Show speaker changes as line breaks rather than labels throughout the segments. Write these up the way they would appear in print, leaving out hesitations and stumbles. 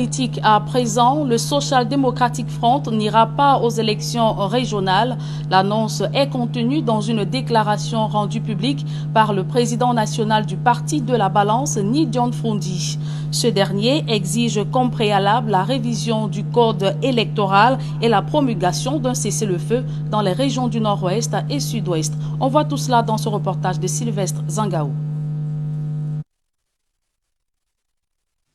politique à présent, le Social Democratic Front n'ira pas aux élections régionales. L'annonce est contenue dans une déclaration rendue publique par le président national du Parti de la Balance, Ni John Frondi. Ce dernier exige comme préalable la révision du code électoral et la promulgation d'un cessez-le-feu dans les régions du Nord-Ouest et Sud-Ouest. On voit tout cela dans ce reportage de Sylvestre Zangaou.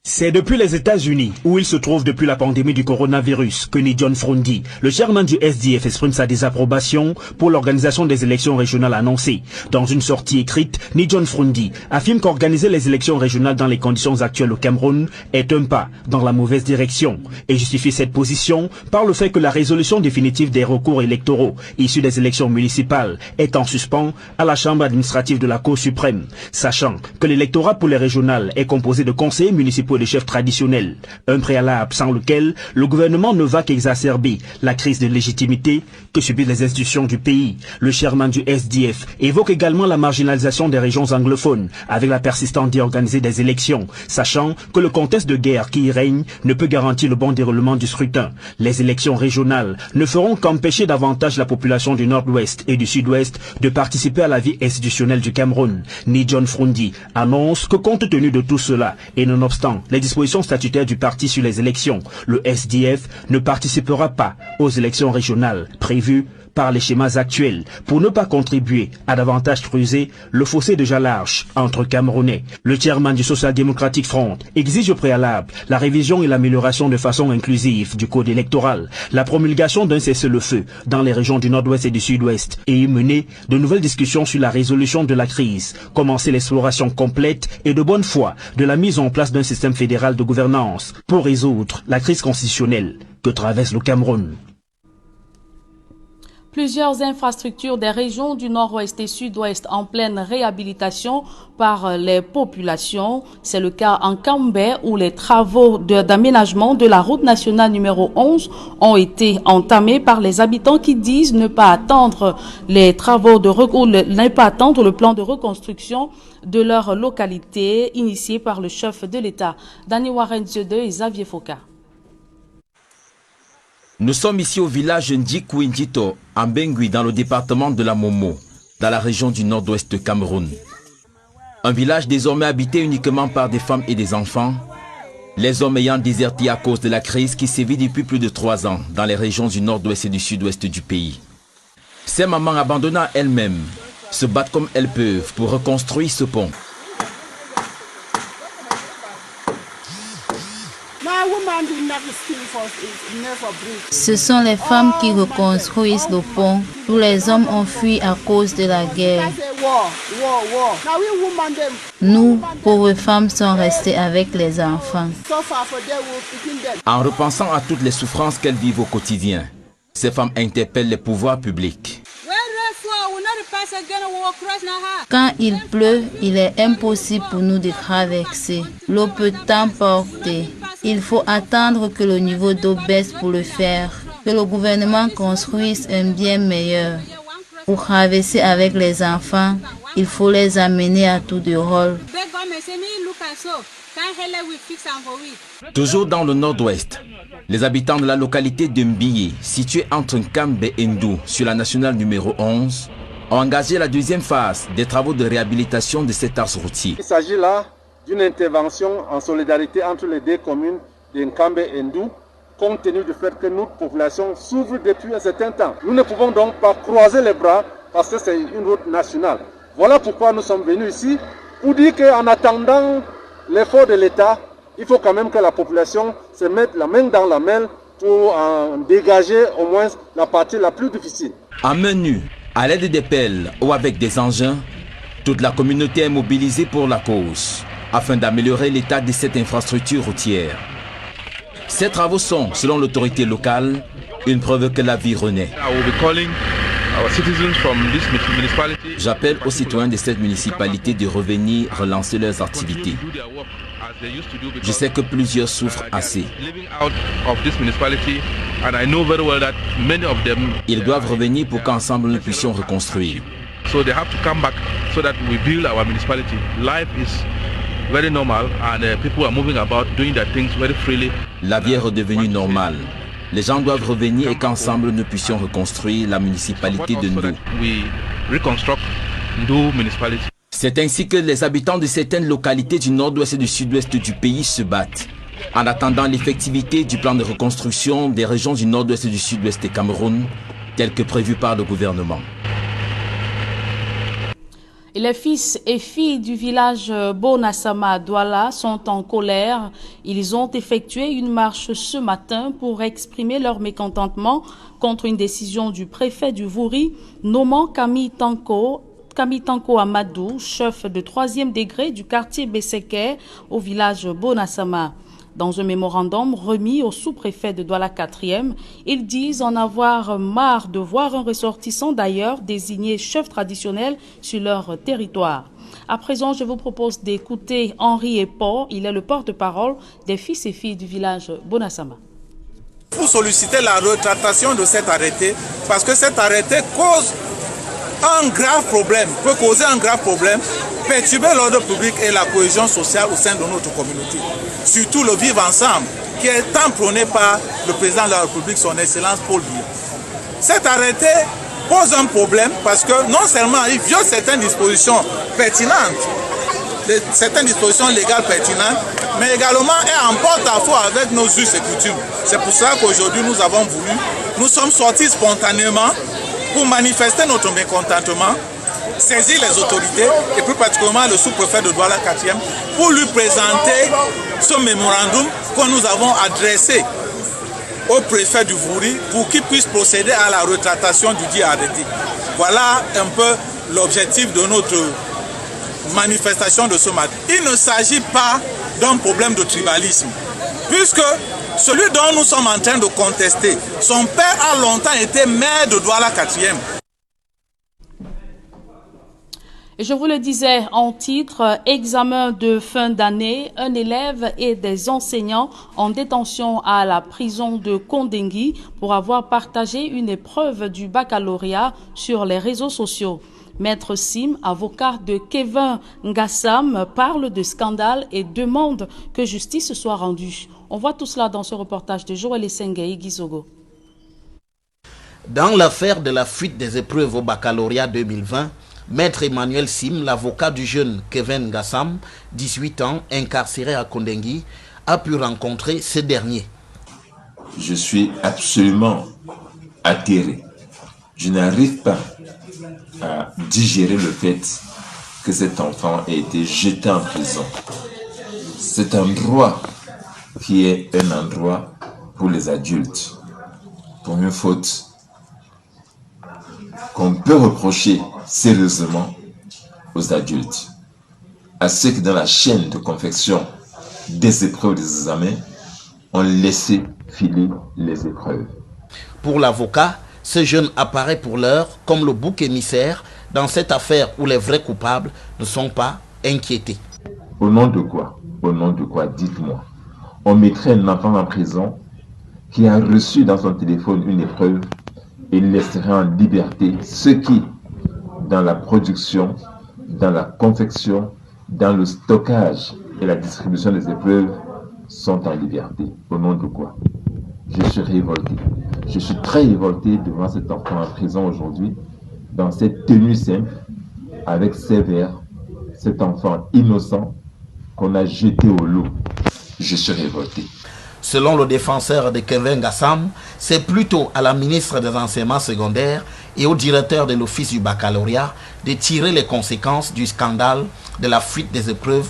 C'est depuis les États-Unis, où il se trouve depuis la pandémie du coronavirus, que Ni John Frondi, le chairman du SDF, exprime sa désapprobation pour l'organisation des élections régionales annoncées. Dans une sortie écrite, Ni John Frondi affirme qu'organiser les élections régionales dans les conditions actuelles au Cameroun est un pas dans la mauvaise direction et justifie cette position par le fait que la résolution définitive des recours électoraux issus des élections municipales est en suspens à la Chambre administrative de la Cour suprême, sachant que l'électorat pour les régionales est composé de conseillers municipaux et de chefs traditionnels, un préalable sans lequel le gouvernement ne va qu'exacerber la crise de légitimité que subissent les institutions du pays. Le chairman du SDF évoque également la marginalisation des régions anglophones avec la persistance d'y organiser des élections, sachant que le contexte de guerre qui y règne ne peut garantir le bon déroulement du scrutin. Les élections régionales ne feront qu'empêcher davantage la population du Nord-Ouest et du Sud-Ouest de participer à la vie institutionnelle du Cameroun. Ni John Frondi annonce que compte tenu de tout cela et nonobstant les dispositions statutaires du parti sur les élections, le SDF ne participera pas aux élections régionales prévues par les schémas actuels pour ne pas contribuer à davantage creuser le fossé déjà large entre Camerounais. Le chairman du Social Democratic Front exige au préalable la révision et l'amélioration de façon inclusive du code électoral, la promulgation d'un cessez-le-feu dans les régions du Nord-Ouest et du Sud-Ouest et y mener de nouvelles discussions sur la résolution de la crise, commencer l'exploration complète et de bonne foi de la mise en place d'un système fédéral de gouvernance pour résoudre la crise constitutionnelle que traverse le Cameroun.
Plusieurs infrastructures des régions du Nord-Ouest et Sud-Ouest en pleine réhabilitation par les populations. C'est le cas en Cambé où les travaux d'aménagement de la route nationale numéro 11 ont été entamés par les habitants qui disent ne pas attendre les travaux ne pas attendre le plan de reconstruction de leur localité initié par le chef de l'État, Dani Warren Dieu et Xavier Foka.
Nous sommes ici au village Ndjikou-Ndjito, en Bengui, dans le département de la Momo, dans la région du nord-ouest de Cameroun. Un village désormais habité uniquement par des femmes et des enfants, les hommes ayant déserté à cause de la crise qui sévit depuis plus de 3 ans dans les régions du nord-ouest et du sud-ouest du pays. Ces mamans abandonnant elles-mêmes se battent comme elles peuvent pour reconstruire ce pont.
Ce sont les femmes qui reconstruisent le pont. Tous les hommes ont fui à cause de la guerre. Nous, pauvres femmes, sommes restées avec les enfants.
En repensant à toutes les souffrances qu'elles vivent au quotidien, ces femmes interpellent les pouvoirs publics.
Quand il pleut, il est impossible pour nous de traverser. L'eau peut t'emporter. Il faut attendre que le niveau d'eau baisse pour le faire. Que le gouvernement construise un bien meilleur. Pour traverser avec les enfants, il faut les amener à tour de rôle.
Toujours dans le nord-ouest, les habitants de la localité de Mbiye, située entre Nkambe et Ndou, sur la nationale numéro 11, ont engagé la deuxième phase des travaux de réhabilitation de cet axe routier.
Il s'agit là d'une intervention en solidarité entre les deux communes de Nkambe et Ndou, compte tenu du fait que notre population souffre depuis un certain temps. Nous ne pouvons donc pas croiser les bras parce que c'est une route nationale. Voilà pourquoi nous sommes venus ici pour dire qu'en attendant l'effort de l'État, il faut quand même que la population se mette la main dans la main pour en dégager au moins la partie la plus difficile.
À main nue, à l'aide des pelles ou avec des engins, toute la communauté est mobilisée pour la cause, afin d'améliorer l'état de cette infrastructure routière. Ces travaux sont, selon l'autorité locale, une preuve que la vie renaît. J'appelle aux citoyens de cette municipalité de revenir relancer leurs activités. Je sais que plusieurs souffrent assez. Ils doivent revenir pour qu'ensemble nous puissions reconstruire.
very normal and people are moving about doing their things very freely.
La vie est redevenue normale. Les gens doivent revenir et qu'ensemble nous puissions reconstruire la municipalité de Ndou.
We reconstruct Ndou municipality.
C'est ainsi que les habitants de certaines localités du nord-ouest et du sud-ouest du pays se battent. En attendant l'effectivité du plan de reconstruction des régions du nord-ouest et du sud-ouest du Cameroun, tel que prévu par le gouvernement.
Et les fils et filles du village Bonassama Douala sont en colère. Ils ont effectué une marche ce matin pour exprimer leur mécontentement contre une décision du préfet du Vouri nommant Kami Tanko Amadou, chef de 3e degré du quartier Besséké au village Bonassama. Dans un mémorandum remis au sous-préfet de Douala 4e, ils disent en avoir marre de voir un ressortissant d'ailleurs désigné chef traditionnel sur leur territoire. À présent, je vous propose d'écouter Henri Epor. Il est le porte-parole des fils et filles du village Bonassama.
Pour solliciter la rétractation de cet arrêté, parce que cet arrêté cause un grave problème, peut causer un grave problème, perturber l'ordre public et la cohésion sociale au sein de notre communauté. Surtout le vivre ensemble, qui est tant prôné par le président de la République, son Excellence Paul Biya. Cet arrêté pose un problème parce que non seulement il viole certaines dispositions pertinentes, certaines dispositions légales pertinentes, mais également est en porte-à-faux avec nos us et coutumes. C'est pour ça qu'aujourd'hui nous sommes sortis spontanément pour manifester notre mécontentement, saisir les autorités et plus particulièrement le sous-préfet de Douala 4e pour lui présenter ce mémorandum que nous avons adressé au préfet du Vouri pour qu'il puisse procéder à la rétractation du dit arrêté. Voilà un peu l'objectif de notre manifestation de ce matin. Il ne s'agit pas d'un problème de tribalisme, puisque celui dont nous sommes en train de contester, son père a longtemps été maire de Douala 4e.
Et je vous le disais en titre, examen de fin d'année, un élève et des enseignants en détention à la prison de Kondengui pour avoir partagé une épreuve du baccalauréat sur les réseaux sociaux. Maître Sim, avocat de Kevin Ngassam, parle de scandale et demande que justice soit rendue. On voit tout cela dans ce reportage de Joël Essengei Gizogo.
Dans l'affaire de la fuite des épreuves au baccalauréat 2020, Maître Emmanuel Sim, l'avocat du jeune Kevin Ngassam, 18 ans, incarcéré à Kondengui, a pu rencontrer ce dernier.
Je suis absolument atterré. Je n'arrive pas à digérer le fait que cet enfant ait été jeté en prison. C'est un droit qui est un endroit pour les adultes, pour une faute qu'on peut reprocher sérieusement aux adultes, à ceux qui dans la chaîne de confection des épreuves des examens ont laissé filer les épreuves.
Pour l'avocat, ce jeune apparaît pour l'heure comme le bouc émissaire dans cette affaire où les vrais coupables ne sont pas inquiétés.
Au nom de quoi? Au nom de quoi, dites-moi? On mettrait un enfant en prison qui a reçu dans son téléphone une épreuve et laisserait en liberté ceux qui, dans la production, dans la confection, dans le stockage et la distribution des épreuves, sont en liberté. Au nom de quoi? Je suis révolté. Je suis très révolté devant cet enfant en prison aujourd'hui, dans cette tenue simple, avec sévère, cet enfant innocent qu'on a jeté au lot. Je suis révolté.
Selon le défenseur de Kevin Ngassam, c'est plutôt à la ministre des Enseignements secondaires et au directeur de l'Office du baccalauréat de tirer les conséquences du scandale de la fuite des épreuves.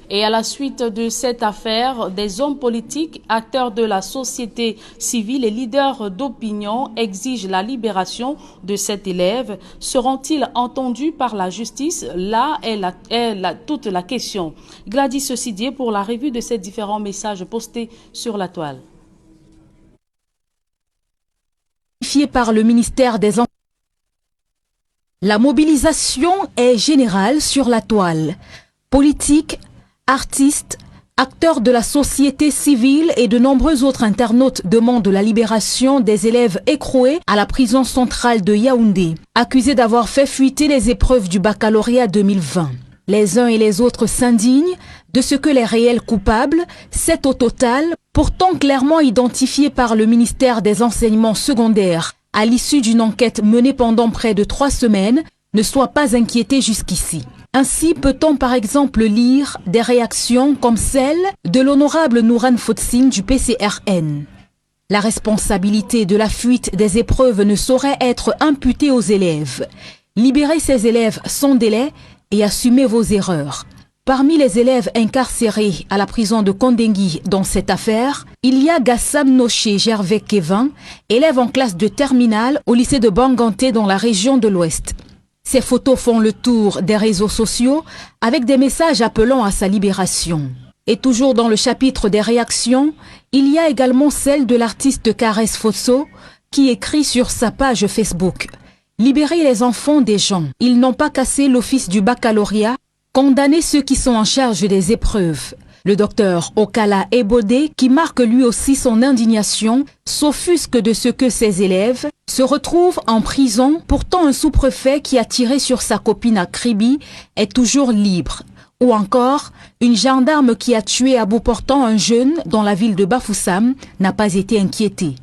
Et à la suite de cette affaire, des hommes politiques, acteurs de la société civile et leaders d'opinion exigent la libération de cet élève. Seront-ils entendus par la justice? Là est toute la question. Gladys Sidier pour la revue de ces différents messages postés sur la toile.
Par le ministère des Enseignements. La mobilisation est générale sur la toile. Politique, artistes, acteurs de la société civile et de nombreux autres internautes demandent la libération des élèves écroués à la prison centrale de Yaoundé, accusés d'avoir fait fuiter les épreuves du baccalauréat 2020. Les uns et les autres s'indignent de ce que les réels coupables, 7 au total, pourtant clairement identifiés par le ministère des Enseignements secondaires à l'issue d'une enquête menée pendant près de 3 semaines, ne soient pas inquiétés jusqu'ici. Ainsi peut-on par exemple lire des réactions comme celle de l'honorable Nouran Fotsine du PCRN. La responsabilité de la fuite des épreuves ne saurait être imputée aux élèves. Libérez ces élèves sans délai et assumez vos erreurs. Parmi les élèves incarcérés à la prison de Kondengui dans cette affaire, il y a Gassam Noché Gervais Kevin, élève en classe de terminale au lycée de Banganté dans la région de l'Ouest. Ces photos font le tour des réseaux sociaux avec des messages appelant à sa libération. Et toujours dans le chapitre des réactions, il y a également celle de l'artiste Caresse Fosso qui écrit sur sa page Facebook « Libérez les enfants des gens, ils n'ont pas cassé l'office du baccalauréat, condamnez ceux qui sont en charge des épreuves ». Le docteur Okala Ebode, qui marque lui aussi son indignation, s'offusque de ce que ses élèves se retrouvent en prison. Pourtant un sous-préfet qui a tiré sur sa copine à Kribi est toujours libre. Ou encore, une gendarme qui a tué à bout portant un jeune dans la ville de Bafoussam n'a pas été inquiétée.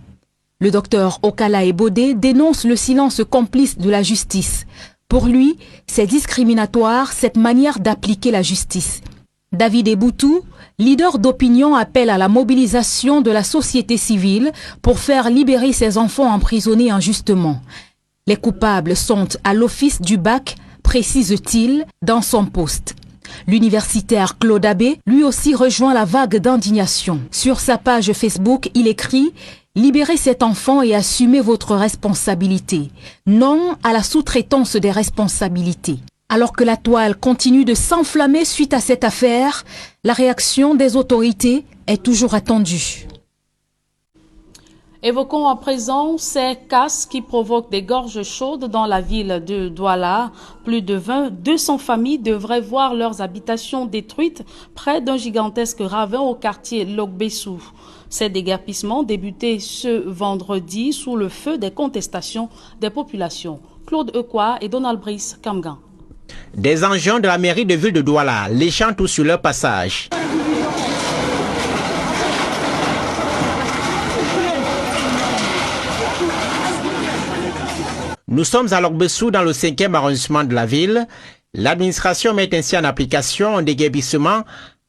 Le docteur Okala Ebode dénonce le silence complice de la justice. Pour lui, c'est discriminatoire cette manière d'appliquer la justice. David Eboutou, leader d'opinion, appelle à la mobilisation de la société civile pour faire libérer ces enfants emprisonnés injustement. Les coupables sont à l'office du bac, précise-t-il dans son post. L'universitaire Claude Abbé, lui aussi, rejoint la vague d'indignation. Sur sa page Facebook, il écrit « Libérez cet enfant et assumez votre responsabilité. Non à la sous-traitance des responsabilités ». Alors que la toile continue de s'enflammer suite à cette affaire, la réaction des autorités est toujours attendue.
Évoquons à présent ces casses qui provoquent des gorges chaudes dans la ville de Douala. Plus de 200 familles devraient voir leurs habitations détruites près d'un gigantesque ravin au quartier Lokbessou. Ces déguerpissements débutaient ce vendredi sous le feu des contestations des populations. Claude Ekwa et Donald Brice Kamgan.
Des engins de la mairie de ville de Douala léchant tout sur leur passage. Nous sommes à Lokbessou dans le 5e arrondissement de la ville. L'administration met ainsi en application un déguerpissement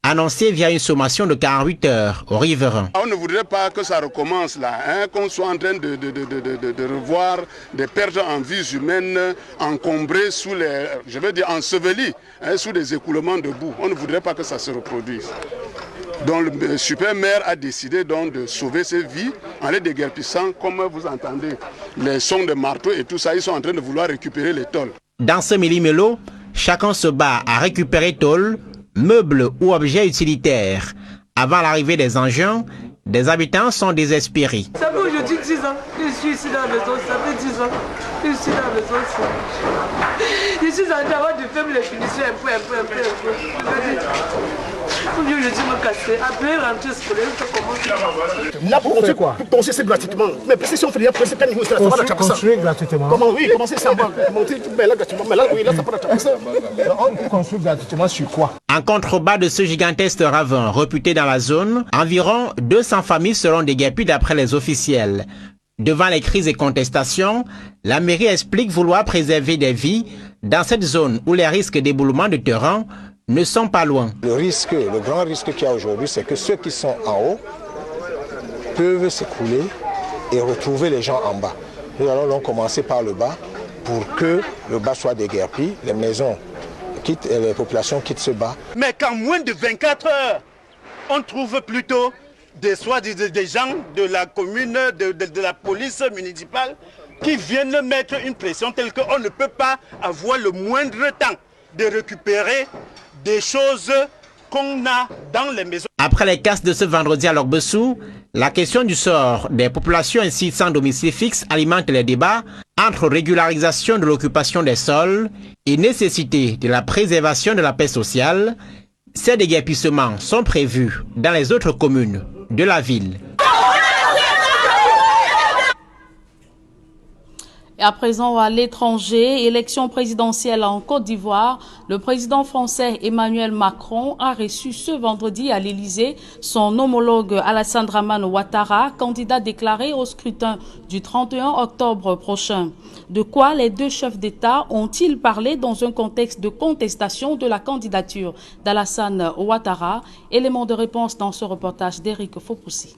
annoncé via une sommation de 48 heures au riverain.
On ne voudrait pas que ça recommence là, qu'on soit en train de revoir des pertes en vies humaines encombrées sous les, je veux dire ensevelies, sous des écoulements de boue. On ne voudrait pas que ça se reproduise. Donc le super maire a décidé donc de sauver ces vies en les déguerpissant, comme vous entendez les sons de marteau et tout ça, ils sont en train de vouloir récupérer les tôles.
Dans ce millimélo, chacun se bat à récupérer tôles, meubles ou objets utilitaires. Avant l'arrivée des engins, des habitants sont désespérés.
Ça fait aujourd'hui 10 ans que je suis ici dans la maison, ça fait 10 ans que je suis dans la maison. Je suis en train de faire les finitions un peu. Faut mieux je dis me casser, après rentrer scolaire, ça commence.
Là pour construire quoi? Pour construire c'est gratuitement. Mais si on fait rien pour c'est pas niveau ça va la construire gratuitement. Comment oui, comment c'est ça va monter mais là gratuitement, mais là oui, là ça va la ça. On construit gratuitement sur quoi?
En contrebas de ce gigantesque ravin réputé dans la zone, environ 200 familles seront déguerpies d'après les officiels. Devant les crises et contestations, la mairie explique vouloir préserver des vies dans cette zone où les risques d'éboulement de terrain ne sont pas loin.
Le grand risque qu'il y a aujourd'hui, c'est que ceux qui sont en haut peuvent s'écrouler et retrouver les gens en bas. Nous allons donc commencer par le bas pour que le bas soit déguerpi, les maisons quittent et les populations quittent ce bas.
Mais qu'en moins de 24 heures, on trouve plutôt des gens de la commune, de la police municipale qui viennent mettre une pression telle qu'on ne peut pas avoir le moindre temps de récupérer des choses qu'on a dans les maisons.
Après les casses de ce vendredi à Lokbessou, la question du sort des populations ainsi sans domicile fixe alimente les débats entre régularisation de l'occupation des sols et nécessité de la préservation de la paix sociale. Ces déguerpissements sont prévus dans les autres communes de la ville.
Et à présent, à l'étranger, élection présidentielle en Côte d'Ivoire, le président français Emmanuel Macron a reçu ce vendredi à l'Élysée son homologue Alassane Dramane Ouattara, candidat déclaré au scrutin du 31 octobre prochain. De quoi les deux chefs d'État ont-ils parlé dans un contexte de contestation de la candidature d'Alassane Ouattara? Élément de réponse dans ce reportage d'Éric Fopoussi.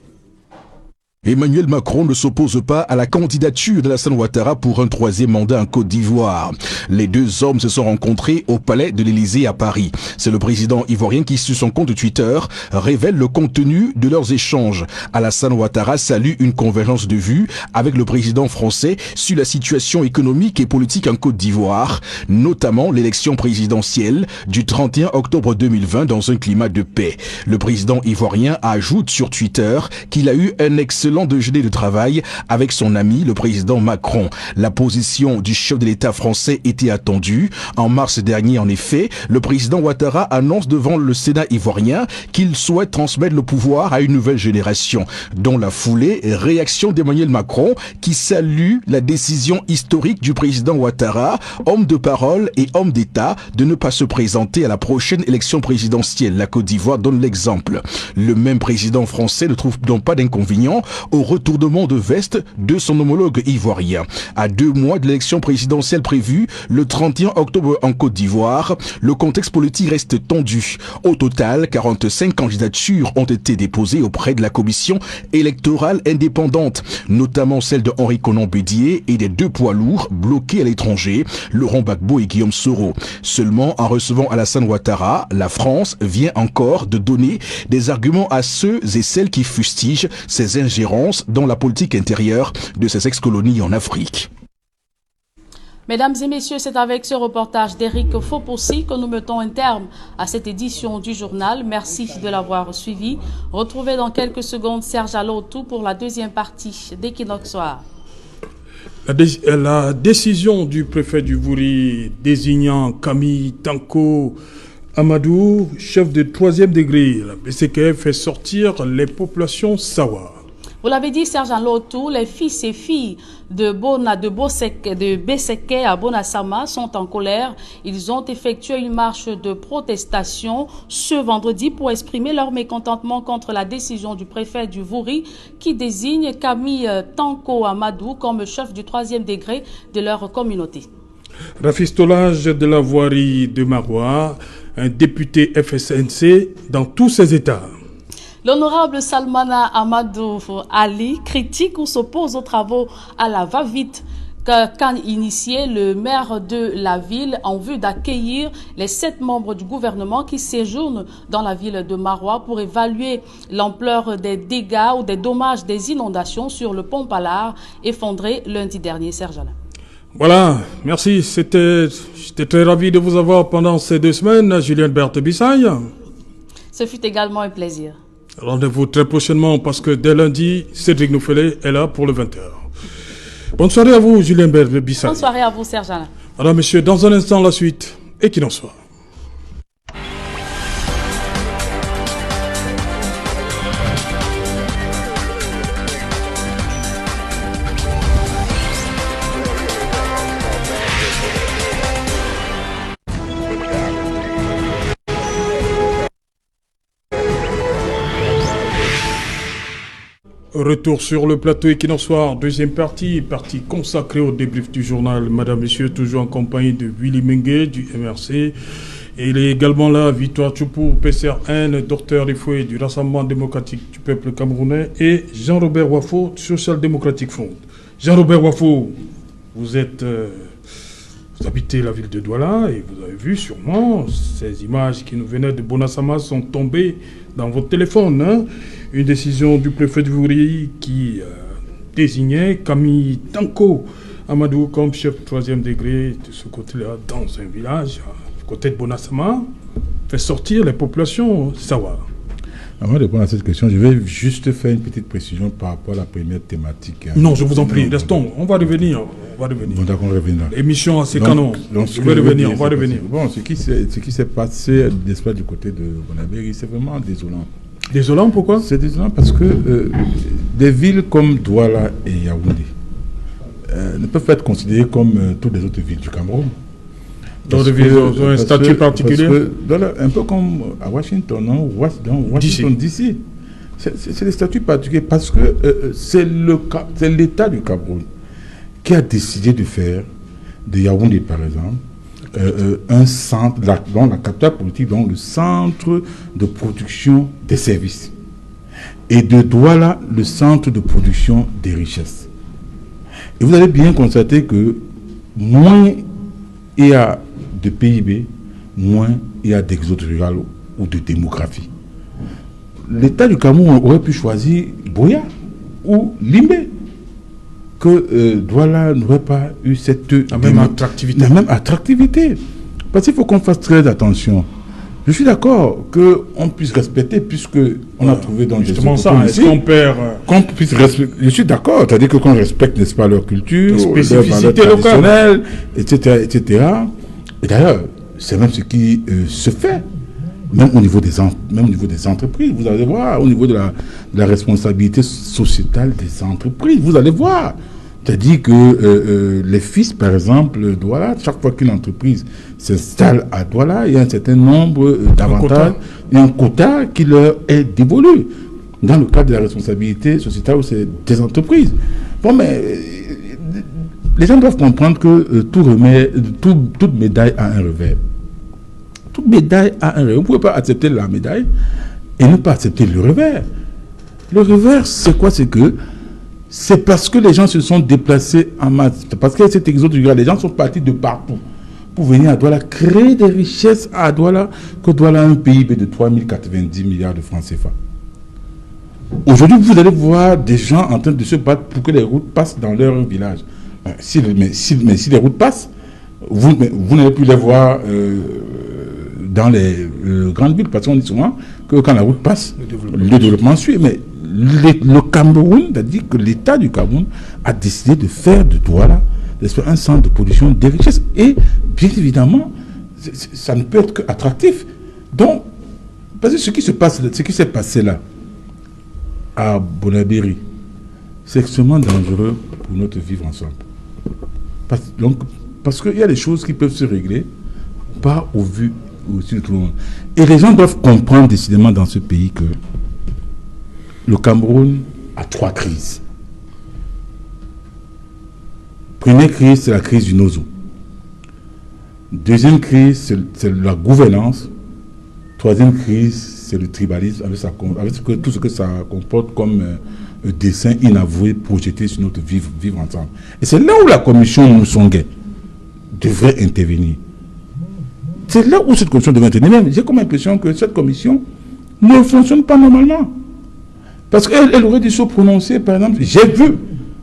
Emmanuel Macron ne s'oppose pas à la candidature d'Alassane Ouattara pour un troisième mandat en Côte d'Ivoire. Les deux hommes se sont rencontrés au palais de l'Élysée à Paris. C'est le président ivoirien qui, sur son compte Twitter, révèle le contenu de leurs échanges. Alassane Ouattara salue une convergence de vues avec le président français sur la situation économique et politique en Côte d'Ivoire, notamment l'élection présidentielle du 31 octobre 2020 dans un climat de paix. Le président ivoirien ajoute sur Twitter qu'il a eu un excellent déjeuner de travail avec son ami le président Macron. La position du chef de l'État français était attendue. En mars dernier, en effet, le président Ouattara annonce devant le Sénat ivoirien qu'il souhaite transmettre le pouvoir à une nouvelle génération. Dans la foulée, réaction d'Emmanuel Macron qui salue la décision historique du président Ouattara, homme de parole et homme d'État, de ne pas se présenter à la prochaine élection présidentielle. La Côte d'Ivoire donne l'exemple. Le même président français ne trouve donc pas d'inconvénient au retournement de veste de son homologue ivoirien. À 2 mois de l'élection présidentielle prévue le 31 octobre en Côte d'Ivoire, le contexte politique reste tendu. Au total, 45 candidatures ont été déposées auprès de la commission électorale indépendante, notamment celle de Henri Konan Bédié et des 2 poids lourds bloqués à l'étranger, Laurent Gbagbo et Guillaume Soro. Seulement, en recevant Alassane Ouattara, la France vient encore de donner des arguments à ceux et celles qui fustigent ces ingérences dans la politique intérieure de ces ex-colonies en Afrique.
Mesdames et messieurs, c'est avec ce reportage d'Éric Fopoussi que nous mettons un terme à cette édition du journal. Merci de l'avoir suivi. Retrouvez dans quelques secondes Serge Alotou pour la deuxième partie d'Equinox Soir.
La décision du préfet du Vouri désignant Camille Tanko Amadou, chef de 3e degré, la BCKF fait sortir les populations Sawa.
Vous l'avez dit, Sergent Lotou, les fils et filles de Beseke à Bonasama sont en colère. Ils ont effectué une marche de protestation ce vendredi pour exprimer leur mécontentement contre la décision du préfet du Vouri qui désigne Camille Tanko Amadou comme chef du 3e degré de leur communauté.
Rafistolage de la voirie de Marois, un député FSNC dans tous ses états.
L'honorable Salmana Amadou Ali critique ou s'oppose aux travaux à la va-vite qu'a initié le maire de la ville en vue d'accueillir les 7 membres du gouvernement qui séjournent dans la ville de Marois pour évaluer l'ampleur des dégâts ou des dommages des inondations sur le pont Pallard effondré lundi dernier. Serge Alain.
Voilà, merci. J'étais très ravi de vous avoir pendant ces 2 semaines, Julien Berthe Bissaille.
Ce fut également un plaisir.
Rendez-vous très prochainement parce que dès lundi, Cédric Nouffelé est là pour le 20h. Bonne soirée à vous, Julien Berthe Bissaille.
Bonne soirée à vous, Serge Alain.
Alors, messieurs, dans un instant, la suite, et qu'il en soit. Retour sur le plateau Equinox Soir, deuxième partie consacrée au débrief du journal. Madame, Monsieur, toujours en compagnie de Willy Mengue du MRC. Et il est également là, Victoire Tchoupou, PCRN, docteur des fouets du Rassemblement démocratique du peuple camerounais, et Jean-Robert Wafo, Social Democratic Front. Jean-Robert Wafo, vous habitez la ville de Douala et vous avez vu sûrement ces images qui nous venaient de Bonasama sont tombées dans votre téléphone. Hein? Une décision du préfet de Vouri qui désignait Camille Tanko Amadou comme chef 3e degré de ce côté-là dans un village, à côté de Bonasama, fait sortir les populations Sawa.
Avant de répondre à cette question, je vais juste faire une petite précision par rapport à la première thématique.
Non, je vous en prie, restons. On va revenir.
Bon, d'accord, on reviendra.
L'émission à ses canons.
Donc,
on va revenir.
Bon, ce qui s'est passé, n'est-ce pas, du côté de Bonabéry, c'est vraiment désolant.
Désolant, pourquoi?
C'est désolant parce que des villes comme Douala et Yaoundé, ne peuvent pas être considérées comme toutes les autres villes du Cameroun.
Dans un statut particulier,
un peu comme à Washington, non? Dans Washington DC. C'est des statuts particuliers parce que c'est l'État du Cameroun qui a décidé de faire de Yaoundé, par exemple, un centre, dans la capitale politique, donc le centre de production des services. Et de Douala, le centre de production des richesses. Et vous allez bien constater que moins il y a de PIB, moins il y a d'exode rural ou de démographie. L'État du Cameroun aurait pu choisir Boya ou Limbe, que Douala n'aurait pas eu cette
même attractivité.
La même attractivité. Parce qu'il faut qu'on fasse très attention. Je suis d'accord qu'on puisse respecter, puisque on a trouvé dans
justement ça, est-ce qu'on perd
qu'on puisse respecter. Je suis d'accord, c'est-à-dire que qu'on respecte, n'est-ce pas, leur culture,
leur spécificité
locale, etc., etc. Et d'ailleurs, c'est même ce qui se fait. Même au niveau des entreprises, vous allez voir, au niveau de la responsabilité sociétale des entreprises, vous allez voir. C'est-à-dire que les fils, par exemple, Douala, chaque fois qu'une entreprise s'installe à Douala, il y a un certain nombre d'avantages, il y a un quota qui leur est dévolu dans le cadre de la responsabilité sociétale des entreprises. Bon, mais les gens doivent comprendre que toute médaille a un revers. Toute médaille a un revers. Vous ne pouvez pas accepter la médaille et ne pas accepter le revers. Le revers, c'est quoi? C'est parce que les gens se sont déplacés en masse. Parce qu'il y a cet exode rural. Les gens sont partis de partout pour venir à Douala, créer des richesses à Douala, que Douala a un PIB de 3090 milliards de francs CFA. Aujourd'hui, vous allez voir des gens en train de se battre pour que les routes passent dans leur village. Si les routes passent, vous n'allez plus les voir dans les grandes villes, parce qu'on dit souvent que quand la route passe, le développement suit. Mais le Cameroun, c'est-à-dire que l'État du Cameroun a décidé de faire de Douala un centre de production des richesses. Et bien évidemment, ça ne peut être qu'attractif. Donc, parce que ce qui s'est passé là, à Bonabéry, c'est extrêmement dangereux pour notre vivre ensemble. Parce qu'il y a des choses qui peuvent se régler, pas au vu aussi de tout le monde. Et les gens doivent comprendre décidément dans ce pays que le Cameroun a 3 crises. Première crise, c'est la crise du Nozo. Deuxième crise, c'est la gouvernance. Troisième crise, c'est le tribalisme, avec tout ce que ça comporte comme dessin inavoué projeté sur notre vivre ensemble. Et c'est là où la commission Moussongué devrait intervenir. C'est là où cette commission devrait intervenir. Mais j'ai comme l'impression que cette commission ne fonctionne pas normalement. Parce qu'elle aurait dû se prononcer, par exemple, j'ai vu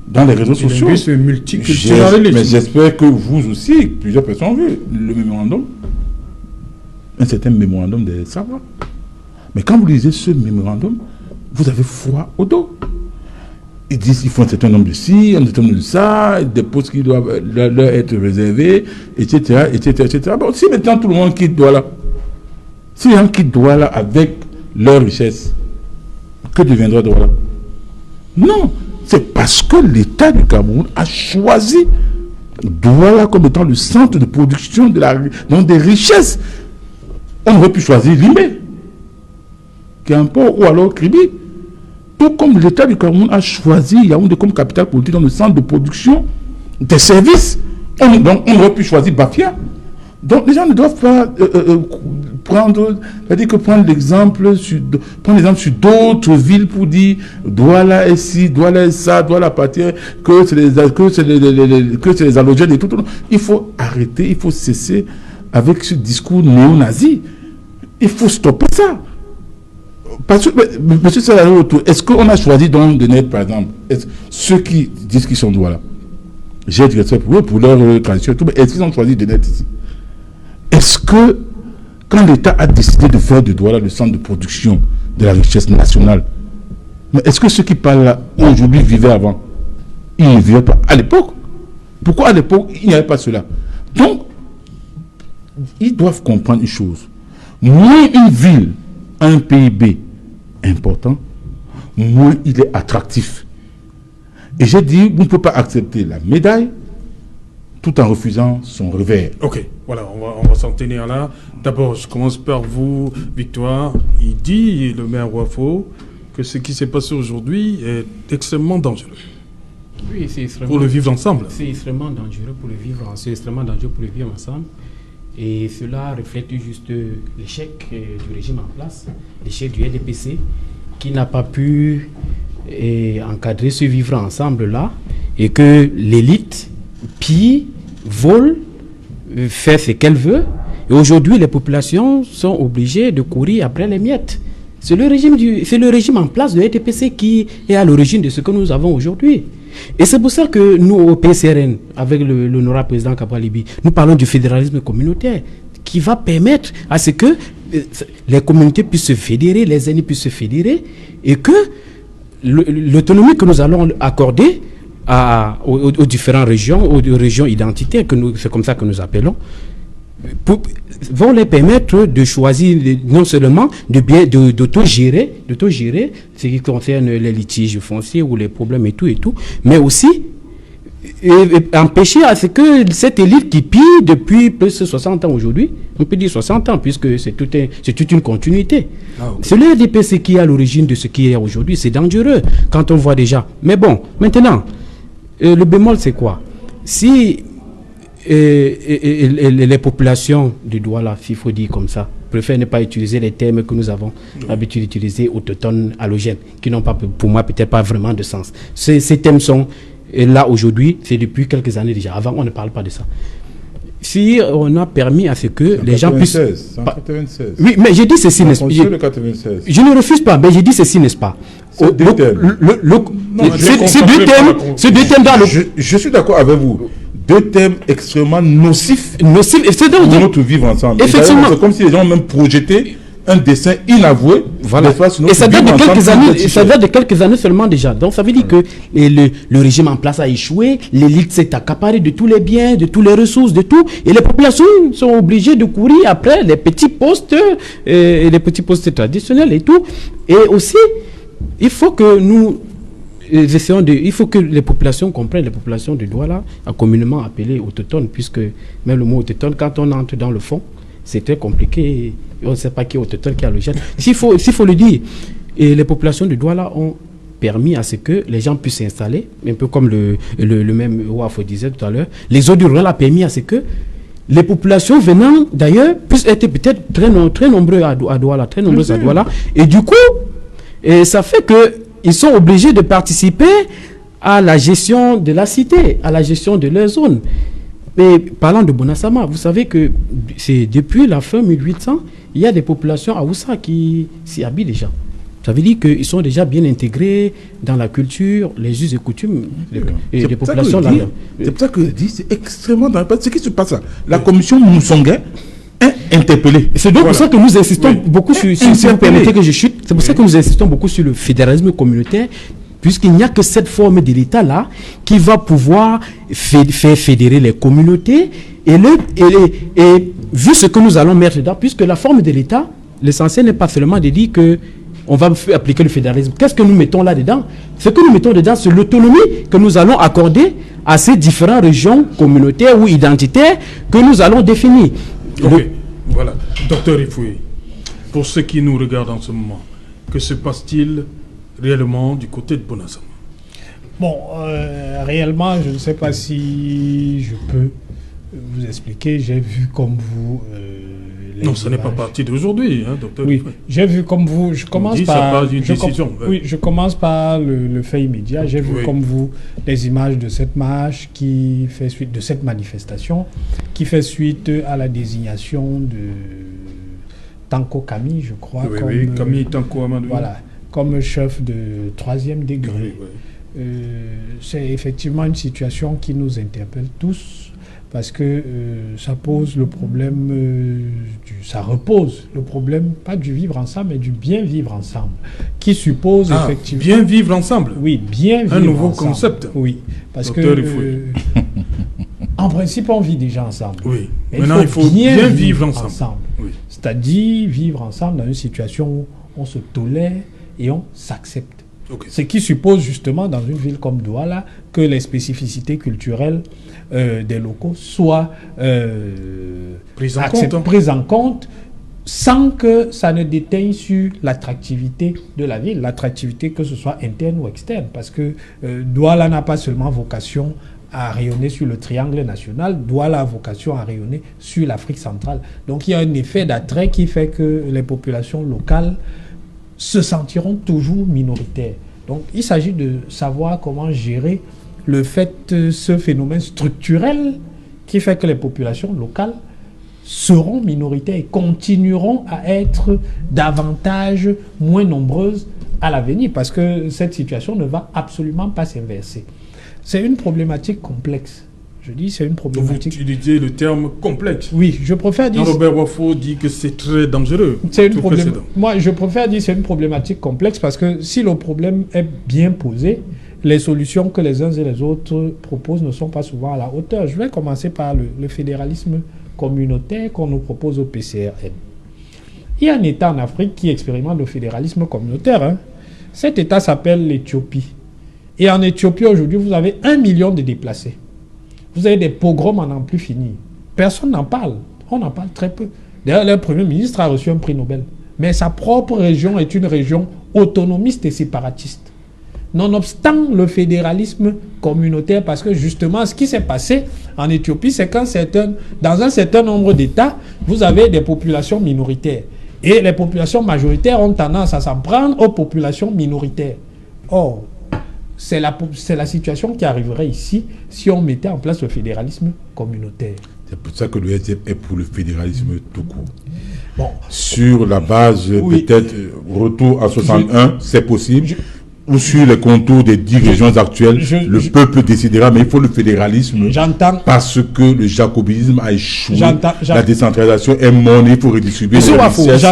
dans les réseaux sociaux. Mais j'espère que vous aussi, plusieurs personnes ont vu le mémorandum. Un certain mémorandum des savoirs. Mais quand vous lisez ce mémorandum, vous avez froid au dos. Ils disent qu'il faut un certain nombre de ci, un certain nombre de ça, des postes qui doivent leur être réservés, etc., etc., etc. Bon, si maintenant tout le monde quitte Douala, si les gens quittent Douala avec leur richesse, que deviendra Douala? Non, c'est parce que l'État du Cameroun a choisi Douala comme étant le centre de production des richesses. On aurait pu choisir Limbe, qui est un port, ou alors Kribi. Tout comme l'État du Cameroun a choisi Yaoundé comme capitale politique dans le centre de production des services. Donc on aurait pu choisir Bafia. Donc les gens ne doivent pas prendre l'exemple sur d'autres villes pour dire Douala est ci, Douala est ça, Douala appartient, que c'est les halogènes et tout. Il faut arrêter, il faut cesser avec ce discours néo-nazi. Il faut stopper ça. Parce que, monsieur Salaro, est-ce qu'on a choisi donc de naître, par exemple, ceux qui disent qu'ils sont Douala, j'ai du respect pour eux, pour leur tradition, mais est-ce qu'ils ont choisi de naître ici? Est-ce que, quand l'État a décidé de faire de Douala le centre de production de la richesse nationale, mais est-ce que ceux qui parlent là, aujourd'hui, vivaient avant? Ils ne vivaient pas à l'époque. Pourquoi à l'époque, il n'y avait pas cela? Donc, ils doivent comprendre une chose. Moins une ville a un PIB important, moins il est attractif. Et j'ai dit, vous ne pouvez pas accepter la médaille tout en refusant son revers.
Ok, voilà, on va s'en tenir là. D'abord, je commence par vous, Victoire. Il dit, le maire Wafo, que ce qui s'est passé aujourd'hui est extrêmement dangereux.
Oui, c'est extrêmement...
Pour le vivre ensemble.
C'est extrêmement dangereux pour le vivre ensemble. C'est extrêmement dangereux pour le vivre ensemble. Et cela reflète juste l'échec du régime en place, l'échec du LDPC, qui n'a pas pu encadrer ce vivre ensemble-là, et que l'élite pille, vole, fait ce qu'elle veut. Et aujourd'hui, les populations sont obligées de courir après les miettes. C'est le régime en place de l'ETPC qui est à l'origine de ce que nous avons aujourd'hui. Et c'est pour ça que nous, au PCRN, avec l'honorable président Kabralibi, nous parlons du fédéralisme communautaire qui va permettre à ce que les communautés puissent se fédérer, les aînés puissent se fédérer, et que l'autonomie que nous allons accorder aux différentes régions, aux régions identitaires, c'est comme ça que nous appelons, vont les permettre de choisir non seulement d'autogérer ce qui concerne les litiges fonciers ou les problèmes et tout, mais aussi empêcher à ce que cette élite qui pille depuis plus de 60 ans aujourd'hui, on peut dire 60 ans puisque c'est toute une continuité. C'est le RDPC qui est à l'origine de ce qui est aujourd'hui. C'est dangereux quand on voit déjà. Mais bon, maintenant, le bémol c'est quoi? Si les populations du Douala, s'il faut dire comme ça, préfèrent ne pas utiliser les termes que nous avons l'habitude d'utiliser, autochtones, allogènes, qui n'ont pas, pour moi, peut-être pas vraiment de sens. Ces thèmes sont là aujourd'hui, c'est depuis quelques années déjà. Avant, on ne parle pas de ça. Si on a permis à ce que les gens puissent...
C'est en 96.
Oui, mais j'ai dit ceci, n'est-ce pas? Je ne refuse pas, mais j'ai dit ceci, n'est-ce pas?
Ces deux thèmes
dans le...
Je suis d'accord avec vous. Deux thèmes extrêmement nocifs pour notre vivre ensemble.
Effectivement.
C'est comme si les gens ont même projeté un dessin inavoué.
Voilà. Et ça date de quelques années, ça date de quelques années seulement déjà. Donc ça veut dire que le régime en place a échoué, l'élite s'est accaparée de tous les biens, de toutes les ressources, de tout, et les populations sont obligées de courir après les petits postes, et les petits postes traditionnels et tout. Et aussi, il faut que nous il faut que les populations comprennent, les populations du Douala, communément appelées autochtones, puisque même le mot autochtone, quand on entre dans le fond, c'est très compliqué, on ne sait pas qui est autochtone, qui est allogène. S'il faut le dire, et les populations du Douala ont permis à ce que les gens puissent s'installer, un peu comme le même Wafo disait tout à l'heure. L'exode rural a permis à ce que les populations venant d'ailleurs puissent être peut-être très nombreux à Douala, très nombreuses à Douala, et du coup, ça fait que ils sont obligés de participer à la gestion de la cité, à la gestion de leur zone. Mais parlant de Bonassama, vous savez que c'est depuis la fin 1800, il y a des populations à Oussa qui s'y habitent déjà. Ça veut dire qu'ils sont déjà bien intégrés dans la culture, les us et coutumes des populations.
C'est pour ça que je dis, c'est extrêmement dangereux. Ce qui se passe là, la commission Moussonguin est interpellée.
C'est donc pour ça que nous insistons beaucoup sur, si vous permettez que je chute, c'est pour ça que nous insistons beaucoup sur le fédéralisme communautaire, puisqu'il n'y a que cette forme de l'État-là qui va pouvoir faire fédérer les communautés et vu ce que nous allons mettre dedans, puisque la forme de l'État, l'essentiel n'est pas seulement de dire que on va appliquer le fédéralisme. Qu'est-ce que nous mettons là-dedans? Ce que nous mettons dedans, c'est l'autonomie que nous allons accorder à ces différentes régions communautaires ou identitaires que nous allons définir.
Ok, voilà. Docteur Ifoui, pour ceux qui nous regardent en ce moment, que se passe-t-il réellement du côté de Bonassama?
Bon, réellement, je ne sais pas si je peux vous expliquer. J'ai vu comme vous...
non, ce n'est pas parti d'aujourd'hui, hein, docteur.
Oui, j'ai vu comme vous. Je commence par... je commence par le fait immédiat. J'ai vu comme vous les images de cette marche qui fait suite, de cette manifestation, qui fait suite à la désignation de Tanko Camille, je crois.
Oui, Camille Tanko Amadou.
Voilà, comme chef de 3e degré. C'est effectivement une situation qui nous interpelle tous, parce que ça pose le problème, ça repose le problème, pas du vivre ensemble, mais du bien vivre ensemble, qui suppose effectivement...
Bien vivre ensemble.
Oui, bien vivre ensemble.
Un nouveau concept.
Oui, parce
Docteur
que en principe, on vit déjà ensemble.
Oui, mais maintenant il faut bien vivre ensemble. Oui.
C'est-à-dire vivre ensemble dans une situation où on se tolère et on s'accepte. Ce qui suppose justement dans une ville comme Douala que les spécificités culturelles des locaux soient prises en compte sans que ça ne déteigne sur l'attractivité de la ville, l'attractivité que ce soit interne ou externe, parce que Douala n'a pas seulement vocation à rayonner sur le triangle national, Douala a vocation à rayonner sur l'Afrique centrale. Donc il y a un effet d'attrait qui fait que les populations locales se sentiront toujours minoritaires. Donc il s'agit de savoir comment gérer ce phénomène structurel qui fait que les populations locales seront minoritaires et continueront à être davantage moins nombreuses à l'avenir, parce que cette situation ne va absolument pas s'inverser. C'est une problématique complexe. Je dis c'est une problématique...
Vous utilisez le terme complexe.
Oui, je préfère dire...
Jean-Robert Wafo dit que c'est très dangereux.
Moi, je préfère dire que c'est une problématique complexe, parce que si le problème est bien posé, les solutions que les uns et les autres proposent ne sont pas souvent à la hauteur. Je vais commencer par le fédéralisme communautaire qu'on nous propose au PCRN. Il y a un État en Afrique qui expérimente le fédéralisme communautaire. Cet État s'appelle l'Éthiopie. Et en Éthiopie, aujourd'hui, vous avez 1 million de déplacés. Vous avez des pogroms à n'en plus finir. Personne n'en parle. On en parle très peu. D'ailleurs, le Premier ministre a reçu un prix Nobel. Mais sa propre région est une région autonomiste et séparatiste. Nonobstant le fédéralisme communautaire, parce que justement, ce qui s'est passé en Éthiopie, c'est dans un certain nombre d'États, vous avez des populations minoritaires. Et les populations majoritaires ont tendance à s'en prendre aux populations minoritaires. Or, c'est la situation qui arriverait ici si on mettait en place le fédéralisme communautaire.
C'est pour ça que le SDF est pour le fédéralisme tout court. Bon. Sur la base, peut-être, retour à 61, c'est possible. Ou sur les contours des 10 régions actuelles, le peuple décidera, mais il faut le fédéralisme parce que le jacobinisme a échoué. La décentralisation est morne, il faut redistribuer les richesses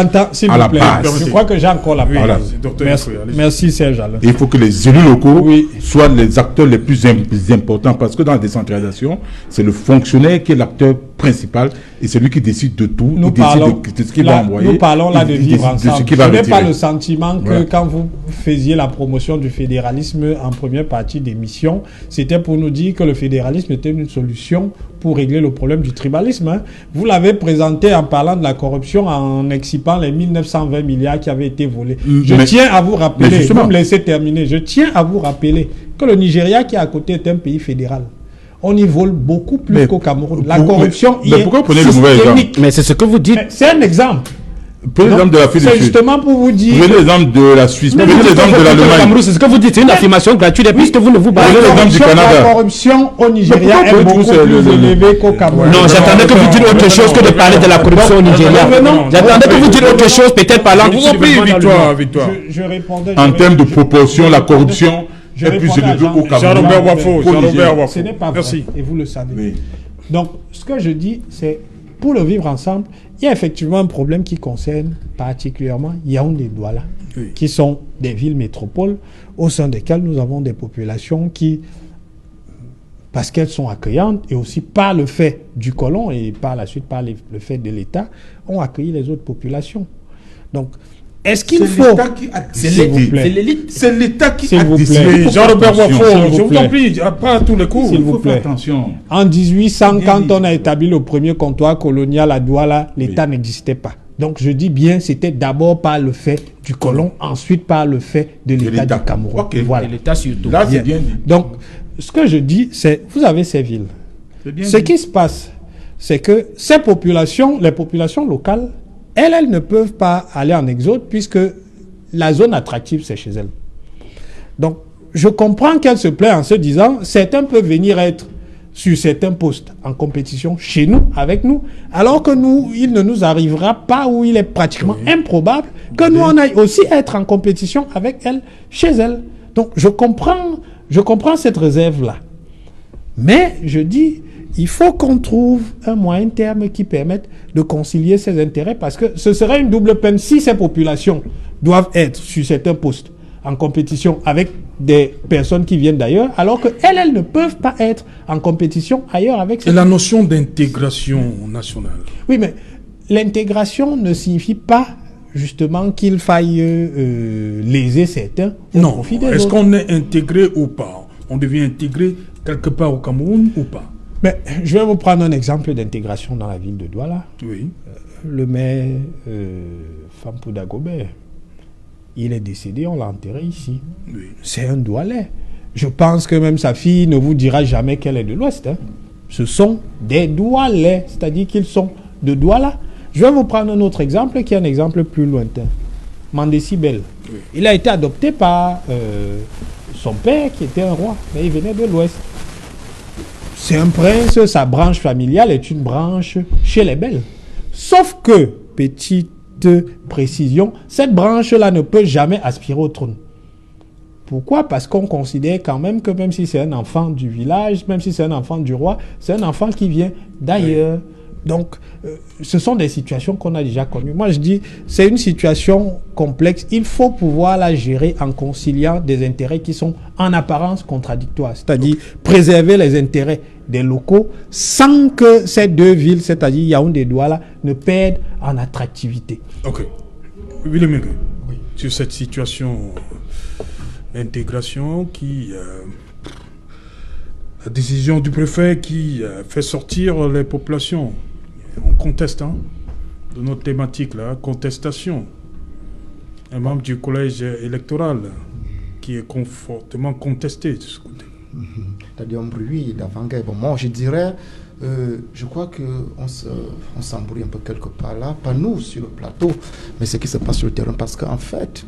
à la base.
Je crois que j'ai encore la parole. Voilà. Merci Serge Alain.
Il faut que les élus locaux soient les acteurs les plus importants, parce que dans la décentralisation, c'est le fonctionnaire qui est l'acteur principal et c'est lui qui décide de tout.
Nous parlons là de vivre ensemble. Je n'ai pas le sentiment que quand vous faisiez la promotion du fédéralisme en première partie d'émission, c'était pour nous dire que le fédéralisme était une solution pour régler le problème du tribalisme. Vous l'avez présenté en parlant de la corruption, en excipant les 1920 milliards qui avaient été volés. Je tiens à vous rappeler, vous me laissez terminer, je tiens à vous rappeler que le Nigeria qui est à côté est un pays fédéral. On y vole beaucoup plus qu'au Cameroun. La corruption y est systémique.
Mais c'est ce que vous dites.
C'est un exemple.
Prenez l'exemple de la Suisse.
C'est justement pour vous dire.
Prenez l'exemple de la Suisse. Prenez l'exemple de l'Allemagne.
C'est ce que vous dites. C'est une affirmation gratuite. Et puisque vous ne vous
Prenez l'exemple du Canada.
La corruption au Nigeria est beaucoup plus élevée qu'au Cameroun.
Non, j'attendais que vous dites autre chose que de parler de la corruption au Nigeria. J'attendais que vous dites autre chose, peut-être parlant du
victoire.
Je répondais.
En termes de proportion, la corruption est plus élevée au Cameroun.
Jean-Robert Wafo.
Ce n'est pas vrai. Et vous le savez. Donc, ce que je dis, c'est pour le vivre ensemble, il y a effectivement un problème qui concerne particulièrement Yaoundé et Douala, qui sont des villes métropoles au sein desquelles nous avons des populations qui, parce qu'elles sont accueillantes et aussi par le fait du colon et par la suite par le fait de l'État, ont accueilli les autres populations. Donc, est-ce qu'il faut...
C'est l'élite. C'est l'État qui a
décidé.
Jean-Robert Wafo, je vous en prie, pas à tous les coups.
S'il vous plaît.
Attention.
En 1800, quand on a établi le premier comptoir colonial à Douala, l'État n'existait pas. Donc je dis bien, c'était d'abord par le fait du colon, ensuite par le fait de l'État du Cameroun. Voilà.
L'État surtout.
Là, c'est bien dit. Donc, ce que je dis, c'est, vous avez ces villes. Ce qui se passe, c'est que ces populations, les populations locales, elles ne peuvent pas aller en exode puisque la zone attractive, c'est chez elles. Donc, je comprends qu'elles se plaignent en se disant, certains peuvent venir être sur certains postes en compétition chez nous, avec nous, alors que nous, il ne nous arrivera pas, ou il est pratiquement improbable que nous, on aille aussi être en compétition avec elles, chez elles. Donc, je comprends cette réserve-là. Mais, je dis, il faut qu'on trouve un moyen terme qui permette de concilier ces intérêts, parce que ce serait une double peine si ces populations doivent être sur certains postes en compétition avec des personnes qui viennent d'ailleurs, alors qu'elles ne peuvent pas être en compétition ailleurs avec ces...
Et la notion d'intégration nationale.
Oui, mais l'intégration ne signifie pas justement qu'il faille léser certains au profit des autres.
Est-ce qu'on est intégré ou pas? On devient intégré quelque part au Cameroun ou pas?
Mais je vais vous prendre un exemple d'intégration dans la ville de Douala.
Oui.
Le maire Fampouda Gobert, il est décédé, on l'a enterré ici.
Oui.
C'est un Doualais. Je pense que même sa fille ne vous dira jamais qu'elle est de l'Ouest. Hein. Ce sont des Doualais, c'est-à-dire qu'ils sont de Douala. Je vais vous prendre un autre exemple qui est un exemple plus lointain. Mandessi Bel. Oui. Il a été adopté par son père qui était un roi, mais il venait de l'Ouest. C'est un prince, sa branche familiale est une branche chez les Belles. Sauf que, petite précision, cette branche-là ne peut jamais aspirer au trône. Pourquoi? Parce qu'on considère quand même que même si c'est un enfant du village, même si c'est un enfant du roi, c'est un enfant qui vient d'ailleurs. Oui. Donc, ce sont des situations qu'on a déjà connues. Moi, je dis, c'est une situation complexe. Il faut pouvoir la gérer en conciliant des intérêts qui sont en apparence contradictoires. C'est-à-dire préserver les intérêts des locaux sans que ces deux villes, c'est-à-dire Yaoundé et Douala, ne perdent en attractivité.
Ok. Willy Mengue, oui. Sur cette situation d'intégration la décision du préfet qui fait sortir les populations. On conteste, de notre thématique là, contestation. Un membre du collège électoral qui est fortement contesté de ce côté.
C'est-à-dire un bruit d'avant-guerre. Bon, moi je dirais, je crois qu'on s'embrouille un peu quelque part là, pas nous sur le plateau, mais ce qui se passe sur le terrain, parce qu'en fait,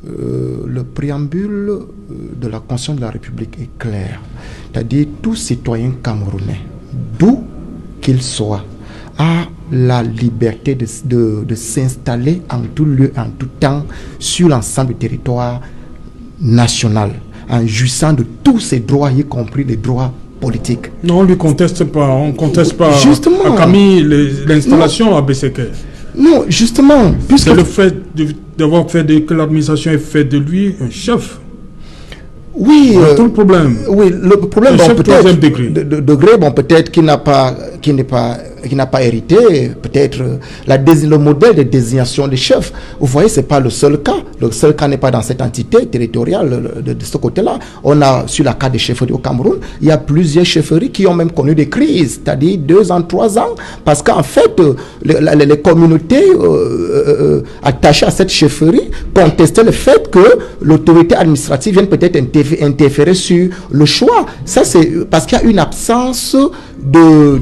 le préambule de la Constitution de la République est clair. C'est-à-dire tout citoyen camerounais, d'où qu'il soit, a la liberté de s'installer en tout lieu, en tout temps, sur l'ensemble du territoire national, en jouissant de tous ses droits, y compris les droits politiques.
Non, on ne lui conteste pas. On ne conteste pas
justement,
à Camille l'installation à BCK.
Non, justement.
C'est le fait d'avoir fait que l'administration ait fait de lui un chef.
Oui.
Tout le problème.
Oui, le problème, bon, peut-être degré, bon, peut-être qu'il n'a pas hérité, peut-être le modèle de désignation des chefs. Vous voyez, c'est pas le seul cas. Le seul cas n'est pas dans cette entité territoriale de ce côté-là. On a sur la carte des chefferies au Cameroun, il y a plusieurs chefferies qui ont même connu des crises, c'est-à-dire 2 ans, 3 ans, parce qu'en fait, les communautés attachées à cette chefferie contestaient le fait que l'autorité administrative vienne peut-être interférer sur le choix. Ça, c'est parce qu'il y a une absence de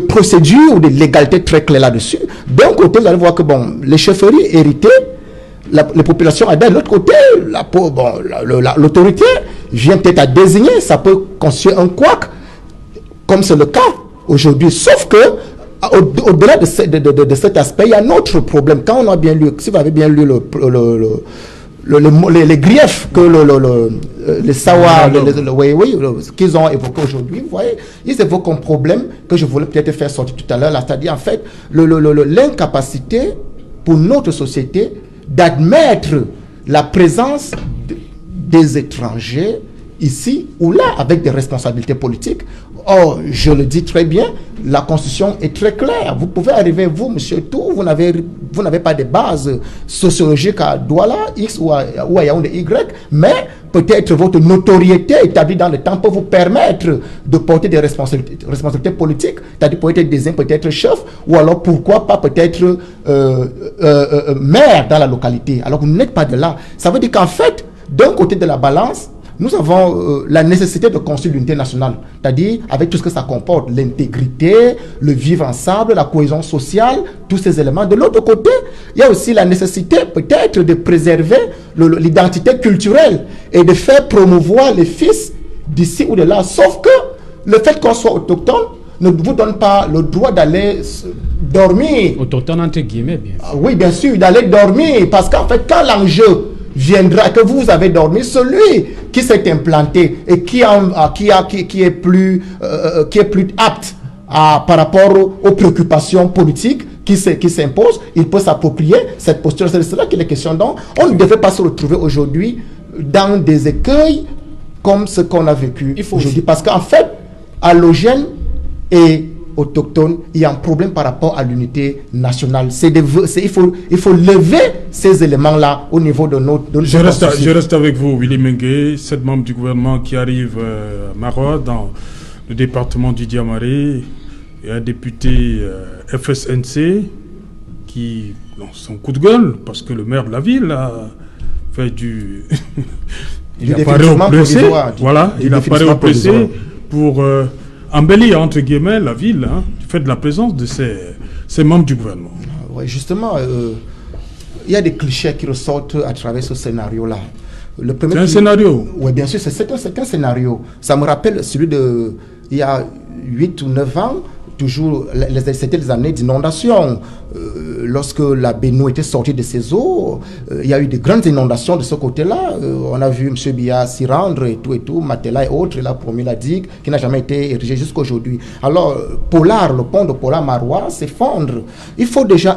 procédure ou de légalité très claire là-dessus. D'un côté, vous allez voir que bon, les chefferies héritées, les populations adhèrent. De l'autre côté, l'autorité vient peut-être à désigner, ça peut constituer un couac, comme c'est le cas aujourd'hui. Sauf que, au-delà de cet aspect, il y a un autre problème. Quand on a bien lu, si vous avez bien lu les griefs que les Sawa, qu'ils ont évoqués aujourd'hui, vous voyez, ils évoquent un problème que je voulais peut-être faire sortir tout à l'heure, c'est-à-dire en fait l'incapacité pour notre société d'admettre la présence des étrangers ici ou là avec des responsabilités politiques. Or, je le dis très bien, la Constitution est très claire. Vous pouvez arriver, vous, monsieur Tou, vous n'avez pas de base sociologique à Douala, X ou à Yaoundé Y, mais peut-être votre notoriété établie dans le temps peut vous permettre de porter des responsabilités politiques, c'est-à-dire peut-être désigner peut-être chef, ou alors pourquoi pas peut-être maire dans la localité. Alors vous n'êtes pas de là. Ça veut dire qu'en fait, d'un côté de la balance, nous avons la nécessité de construire l'unité nationale, c'est-à-dire avec tout ce que ça comporte, l'intégrité, le vivre ensemble, la cohésion sociale, tous ces éléments. De l'autre côté, il y a aussi la nécessité peut-être de préserver l'identité culturelle et de faire promouvoir les fils d'ici ou de là. Sauf que le fait qu'on soit autochtone ne vous donne pas le droit d'aller dormir.
Autochtone entre guillemets, bien sûr.
Oui, bien sûr, d'aller dormir, parce qu'en fait, quand l'enjeu viendra, que vous avez dormi, celui qui s'est implanté et qui est plus apte par rapport aux préoccupations politiques qui s'imposent, il peut s'approprier cette posture. C'est cela qu'il est question. Donc, on ne devrait pas se retrouver aujourd'hui dans des écueils comme ce qu'on a vécu aujourd'hui. Parce qu'en fait, allogène et autochtones, il y a un problème par rapport à l'unité nationale. Il faut lever ces éléments-là au niveau de notre
je reste avec vous, Willy Mengue, 7 membres du gouvernement qui arrivent à Marois, dans le département du Diamaré, et un député FSNC qui lance son coup de gueule parce que le maire de la ville a fait du... il apparaît oppressé, voilà, il apparaît oppressé pour embellir entre guillemets la ville, du fait de la présence de ces membres du gouvernement.
Ouais, justement, il y a des clichés qui ressortent à travers ce scénario-là.
C'est un scénario?
Oui, bien sûr, c'est un scénario. Ça me rappelle celui de il y a 8 ou 9 ans. Toujours, c'était les années d'inondation. Lorsque la Bénou était sortie de ses eaux, il y a eu de grandes inondations de ce côté-là. On a vu M. Biya s'y rendre et tout, Matela et autres. Il a promis la digue qui n'a jamais été érigée jusqu'à aujourd'hui. Alors, le pont de Polar-Marois s'effondre. Il faut déjà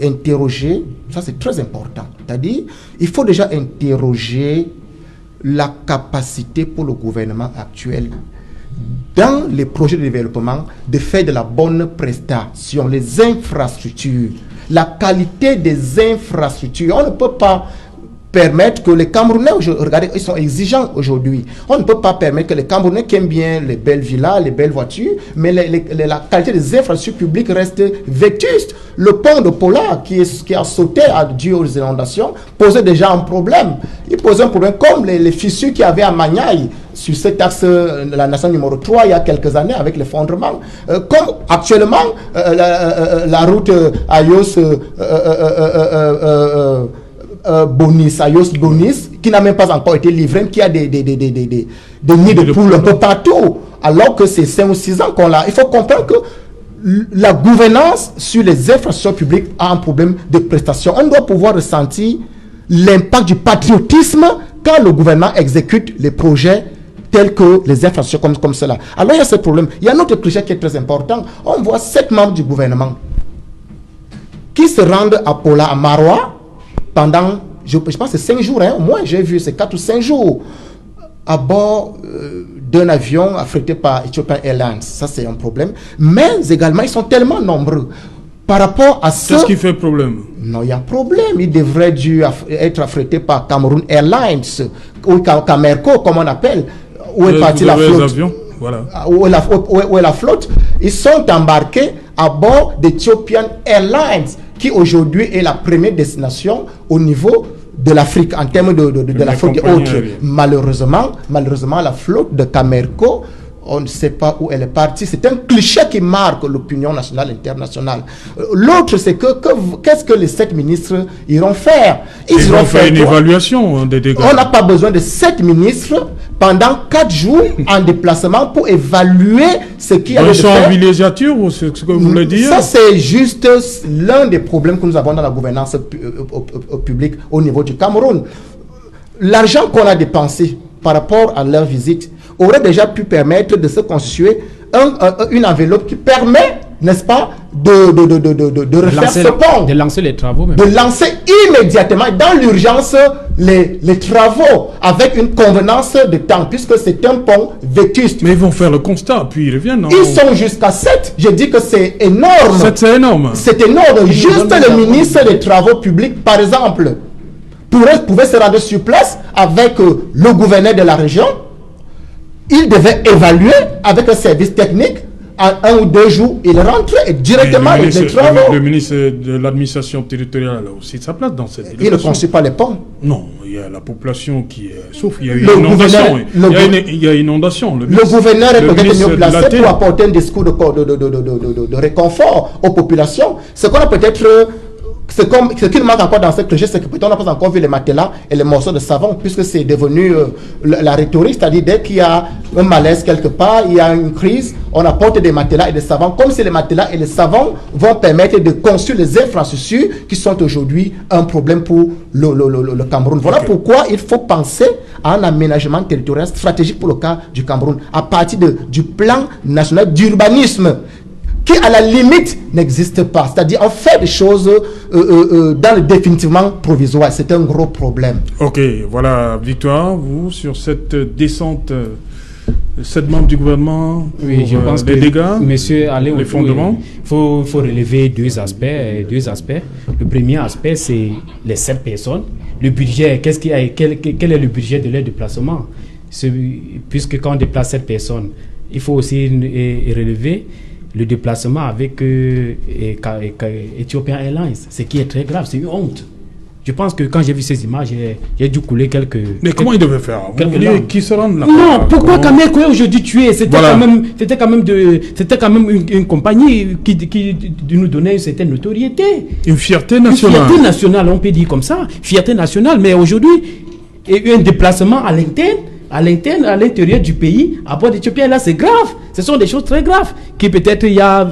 interroger, ça c'est très important, c'est-à-dire, il faut déjà interroger la capacité pour le gouvernement actuel dans les projets de développement, de faire de la bonne prestation, les infrastructures, la qualité des infrastructures. On ne peut pas permettre que les Camerounais, regardez, ils sont exigeants aujourd'hui. On ne peut pas permettre que les Camerounais qui aiment bien les belles villas, les belles voitures, mais la qualité des infrastructures publiques reste vétuste. Le pont de Polar qui a sauté dû aux inondations posait déjà un problème. Il posait un problème comme les fissures qu'il y avait à Magnaï sur cet axe, la nation numéro 3, il y a quelques années avec l'effondrement. Comme actuellement, la route Ayos Bonis, qui n'a même pas encore été livrée, qui a des nids de poules un peu partout, alors que c'est 5 ou 6 ans qu'on l'a. Il faut comprendre que la gouvernance sur les infrastructures publiques a un problème de prestation. On doit pouvoir ressentir l'impact du patriotisme quand le gouvernement exécute les projets tels que les infrastructures comme cela. Alors il y a ce problème. Il y a un autre cliché qui est très important. On voit 7 membres du gouvernement qui se rendent à Polar, à Marois, pendant, je pense que c'est 5 jours, au moins j'ai vu, c'est 4 ou 5 jours, à bord d'un avion affrété par Ethiopian Airlines. Ça c'est un problème. Mais également, ils sont tellement nombreux. Par rapport à ce...
Qu'est-ce qui fait problème?
Non, il y a problème. Il devrait être affrété par Cameroun Airlines, ou Camerco, comme on appelle. Où est partie la flotte?
Avions, voilà.
Où est la flotte? Ils sont embarqués à bord d'Ethiopian Airlines, qui aujourd'hui est la première destination au niveau de l'Afrique, en termes de la flotte et autres. Malheureusement, la flotte de Camerco, on ne sait pas où elle est partie. C'est un cliché qui marque l'opinion nationale et internationale. L'autre, c'est qu'est-ce que les 7 ministres iront faire?
Ils iront faire une évaluation des dégâts.
On n'a pas besoin de 7 ministres pendant 4 jours en déplacement pour évaluer ce qui a été fait.
En villégiature, ou ce que vous voulez dire?
Ça, c'est juste l'un des problèmes que nous avons dans la gouvernance publique au niveau du Cameroun. L'argent qu'on a dépensé par rapport à leur visite aurait déjà pu permettre de se constituer une enveloppe qui permet, n'est-ce pas, de refaire ce pont.
De lancer les travaux même.
De lancer immédiatement, dans l'urgence, les travaux, avec une convenance de temps, puisque c'est un pont vétuste.
Mais ils vont faire le constat, puis ils reviennent.
Ils sont jusqu'à 7. Je dis que c'est énorme.
7, c'est énorme.
C'est énorme. Juste le ministre des Travaux publics, par exemple, pouvait se rendre sur place avec le gouverneur de la région. Il devait évaluer avec un service technique. En 1 ou 2 jours, il rentre et directement les travaux.
Le ministre de l'administration territoriale a aussi sa place dans cette délégation.
Il ne construit pas les ponts.
Non, il y a la population qui est... Sauf il y a eu inondation. Il y a inondation.
Le gouverneur est peut-être mieux placé pour apporter un discours de réconfort aux populations. Ce qu'on a peut-être... Ce qui manque encore dans cette projet, c'est que peut-être on n'a pas encore vu les matelas et les morceaux de savon, puisque c'est devenu la rhétorique, c'est-à-dire dès qu'il y a un malaise quelque part, il y a une crise, on apporte des matelas et des savons, comme si les matelas et les savons vont permettre de construire les infrastructures qui sont aujourd'hui un problème pour le Cameroun. Voilà pourquoi il faut penser à un aménagement territorial stratégique pour le cas du Cameroun, à partir du plan national d'urbanisme, qui à la limite n'existe pas. C'est-à-dire on fait des choses dans le définitivement provisoire. C'est un gros problème.
Ok, voilà, Victoire, vous, sur cette descente 7 membres du gouvernement,
oui, je pense
les
que
dégâts,
monsieur Alain,
les fondements.
Il faut relever deux aspects. Le premier aspect, c'est les 7 personnes. Le budget, quel est le budget de leur déplacement? Puisque quand on déplace 7 personnes, il faut aussi relever le déplacement avec Ethiopian Airlines, ce qui est très grave, c'est une honte. Je pense que quand j'ai vu ces images, j'ai dû couler quelques...
Mais comment ils devaient faire? Qui se rendent là?
Non, pourquoi Kamer Koué aujourd'hui tué? C'était quand même une compagnie qui nous donnait une certaine notoriété.
Une fierté nationale.
Une fierté nationale, on peut dire comme ça. Fierté nationale, mais aujourd'hui, un déplacement à l'intérieur du pays, à bord d'Éthiopie, là, c'est grave. Ce sont des choses très graves qui peut-être il y a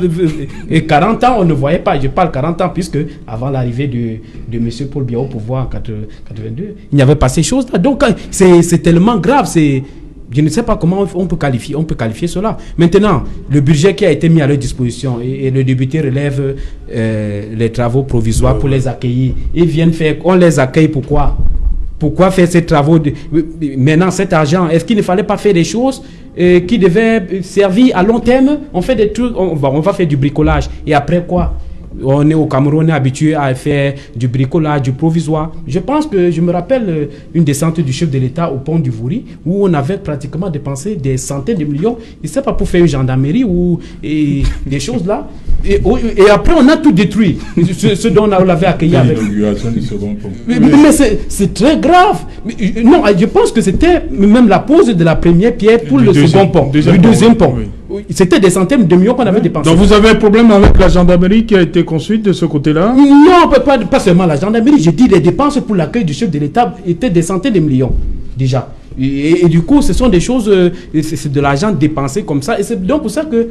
40 ans, on ne voyait pas. Je parle 40 ans, puisque avant l'arrivée de M. Paul Biya au pouvoir en 82, il n'y avait pas ces choses-là. Donc, c'est tellement grave. Je ne sais pas comment on peut qualifier cela. Maintenant, le budget qui a été mis à leur disposition et le député relève les travaux provisoires pour les accueillir. Ils viennent faire... On les accueille, pourquoi faire ces travaux maintenant, cet argent, est-ce qu'il ne fallait pas faire des choses qui devaient servir à long terme? On fait des trucs, on va faire du bricolage. Et après quoi? On est au Cameroun, on est habitué à faire du bricolage, du provisoire. Je pense que je me rappelle une descente du chef de l'État au pont du Vouri, où on avait pratiquement dépensé des centaines de millions. Je ne sais pas, pour faire une gendarmerie ou des choses là. Et après, on a tout détruit. Ce dont on l'avait accueilli avec.
L'inauguration du second pont.
Mais c'est très grave. Non, je pense que c'était même la pose de la première pierre pour le second pont. Le deuxième pont. Oui. C'était des centaines de millions qu'on avait dépensé.
Donc vous avez un problème avec la gendarmerie qui a été construite de ce côté-là?
Non, pas seulement la gendarmerie. Je dis les dépenses pour l'accueil du chef de l'État étaient des centaines de millions déjà. Et du coup, ce sont des choses, c'est de l'argent dépensé comme ça. Et c'est donc pour ça que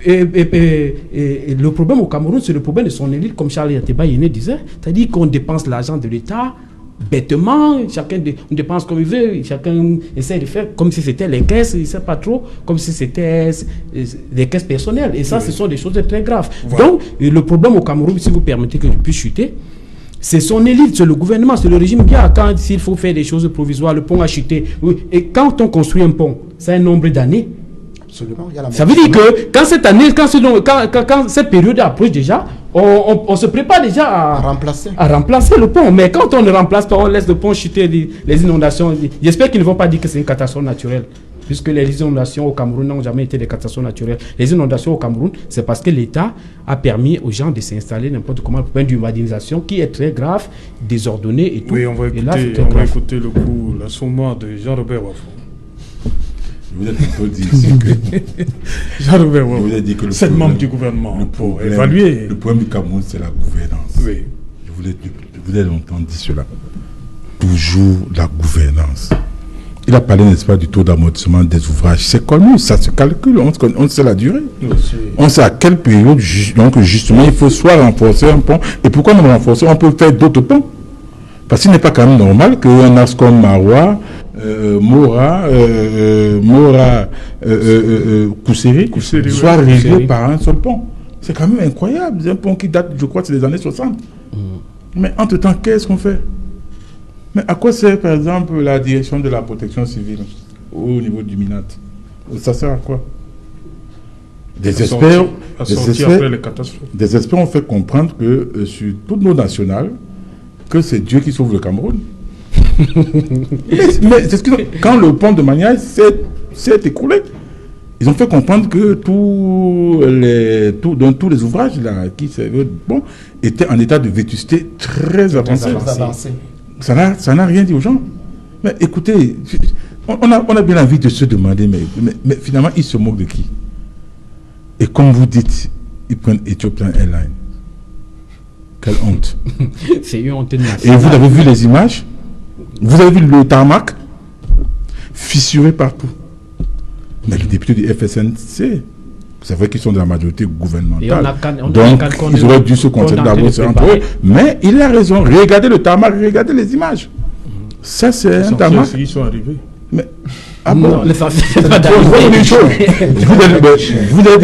le problème au Cameroun, c'est le problème de son élite, comme Charles Yateba Yéné disait. C'est-à-dire qu'on dépense l'argent de l'État bêtement, chacun dépense comme il veut, chacun essaie de faire comme si c'était les caisses, il ne sait pas trop, comme si c'était des caisses personnelles. Et ça, ce sont des choses très graves. Voilà. Donc, le problème au Cameroun, si vous permettez que je puisse chuter, c'est son élite, c'est le gouvernement, c'est le régime qui a, quand s'il faut faire des choses provisoires, le pont a chuté. Et quand on construit un pont, c'est un nombre d'années. Ça veut dire que quand cette année, quand cette période approche déjà, on se prépare déjà à remplacer le pont. Mais quand on ne remplace pas, on laisse le pont chuter, les inondations. J'espère qu'ils ne vont pas dire que c'est une catastrophe naturelle, puisque les inondations au Cameroun n'ont jamais été des catastrophes naturelles. Les inondations au Cameroun, c'est parce que l'État a permis aux gens de s'installer n'importe comment, pour une urbanisation qui est très grave, désordonnée et tout.
Oui, on va écouter le coup, la sommaire de Jean-Robert Wafo.
Vous êtes plutôt dit que
Jean-Robert Wafo, vous avez dit que le 7 membres du gouvernement pour évaluer.
Le problème du Cameroun, c'est la gouvernance. Oui. Je vous ai longtemps dit cela. Toujours la gouvernance. Il a parlé, n'est-ce pas, du taux d'amortissement des ouvrages. C'est connu, ça se calcule, on sait la durée. Merci. On sait à quelle période, donc justement, il faut soit renforcer un pont. Et pourquoi non renforcer? On peut faire d'autres ponts. Parce qu'il n'est pas quand même normal qu'un axe comme Maroua, Mora, Kousseri soit réglé par un seul pont. C'est quand même incroyable. C'est un pont qui date, je crois, c'est des années 60. Mais entre-temps, qu'est-ce qu'on fait? Mais à quoi sert, par exemple, la direction de la protection civile au niveau du MINAT? Ça sert à quoi? Des experts ont fait comprendre que sur toutes nos nationales, que c'est Dieu qui sauve le Cameroun. mais c'est ce que, quand le pont de Maniaï s'est écoulé, ils ont fait comprendre que tous les ouvrages là, qui étaient en état de vétusté très avancé. Ça n'a rien dit aux gens. Mais écoutez, on a bien envie de se demander, mais finalement, ils se moquent de qui? Et comme vous dites, ils prennent Ethiopian Airlines. Quelle honte.
C'est une honte nationale.
Et vous avez vu les images? Vous avez vu le tarmac fissuré partout. Mais les députés du FSNC, c'est vrai qu'ils sont de la majorité gouvernementale. Donc, ils auraient dû se concentrer d'abord entre eux. Mais il a raison. Regardez le tarmac, regardez les images. Ça, c'est un tarmac.
Ils sont arrivés.
Mais,
non,
c'est pas vous avez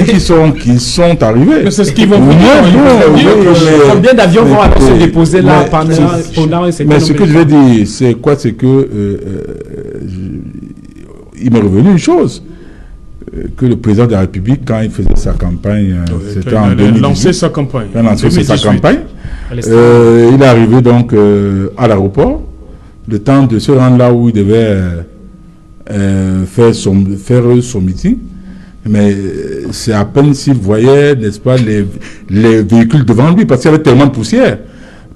dit qu'ils sont arrivés.
Mais c'est ce qu'ils vont faire.
Combien d'avions vont alors se déposer là pendant un certain
Mais ce que je vais dire, c'est quoi? C'est que il m'est revenu une chose. que le président de la République, quand il faisait sa campagne, c'était en 2018.
Il a lancé sa campagne.
Il a lancé sa campagne. Il est arrivé donc à l'aéroport, le temps de se rendre là où il devait faire son meeting. Mais c'est à peine s'il voyait, n'est-ce pas, les véhicules devant lui, parce qu'il y avait tellement de poussière.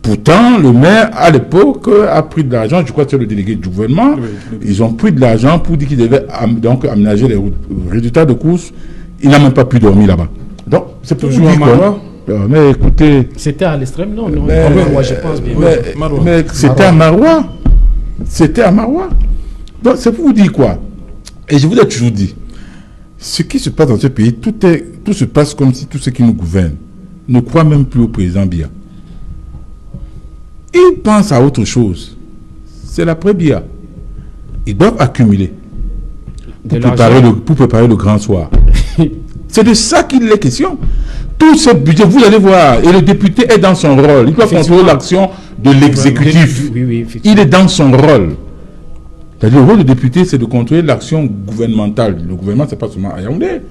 Pourtant, le maire, à l'époque, a pris de l'argent, je crois que c'est le délégué du gouvernement, ils ont pris de l'argent pour dire qu'ils devaient donc aménager les routes. Résultat de course, il n'a même pas pu dormir là-bas. Donc, c'est toujours à Marois. Mais écoutez...
C'était à l'extrême, non, moi je pense bien.
Mais c'était à Marois. C'était à Marois. Donc, c'est pour vous dire quoi? Et je vous ai toujours dit, ce qui se passe dans ce pays, tout se passe comme si tous ceux qui nous gouvernent ne croient même plus au président Biya. Ils pensent à autre chose. C'est l'après-Biya. Ils doivent accumuler pour préparer le grand soir. C'est de ça qu'il est question. Tout ce budget, vous allez voir, et le député est dans son rôle. Il doit contrôler l'action de l'exécutif. Il est dans son rôle. C'est-à-dire, le rôle du député, c'est de contrôler l'action gouvernementale. Le gouvernement, c'est pas seulement à Yaoundé.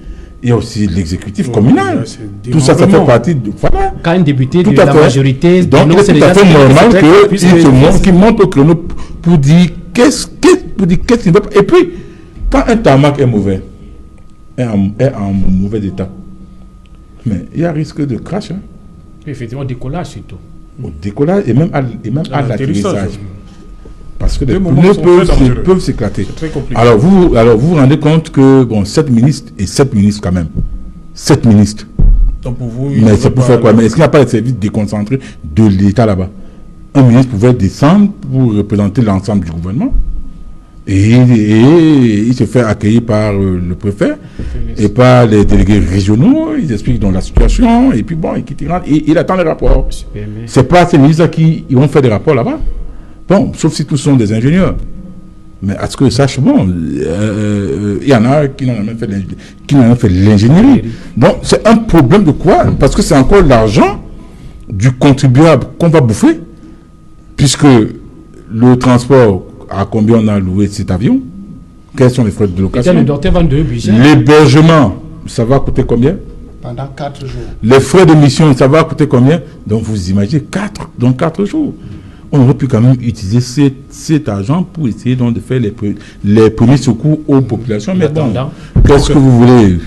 Il y a aussi l'exécutif communal. Tout ça, ça fait partie de... Voilà.
Quand un député de la majorité...
Donc, il est tout à fait normal qu'il monte au créneau pour dire qu'est-ce qu'il ne veut pas. Et puis, quand un tarmac est mauvais, est en mauvais état, mais il y a risque de crash. Hein.
Effectivement, décollage surtout.
Au décollage et même à l'atterrissage. Parce que les pneus peuvent s'éclater. Alors vous vous rendez compte que, bon, 7 ministres quand même. 7 ministres.
Donc pour vous,
mais c'est pour faire quoi? Mais est-ce qu'il n'y a pas de service déconcentré de l'État là-bas? Un ministre pouvait descendre pour représenter l'ensemble du gouvernement. Et il se fait accueillir par le préfet et par les délégués régionaux. Ils expliquent dans la situation. Et puis bon, il attend les rapports. C'est pas ces ministres qui vont faire des rapports là-bas. Bon, sauf si tous sont des ingénieurs. Mais à ce que je sache, bon, il y en a qui n'ont jamais fait l'ingénierie. Donc, c'est un problème de quoi? Parce que c'est encore l'argent du contribuable qu'on va bouffer, puisque le transport, à combien on a loué cet avion? Quels sont les frais de location? L'hébergement, ça va coûter combien?
Pendant 4 jours.
Les frais de mission, ça va coûter combien? Donc, vous imaginez 4 jours. On aurait pu quand même utiliser cet argent pour essayer donc de faire les premiers secours aux populations. Mais bon, qu'est-ce que vous voulez?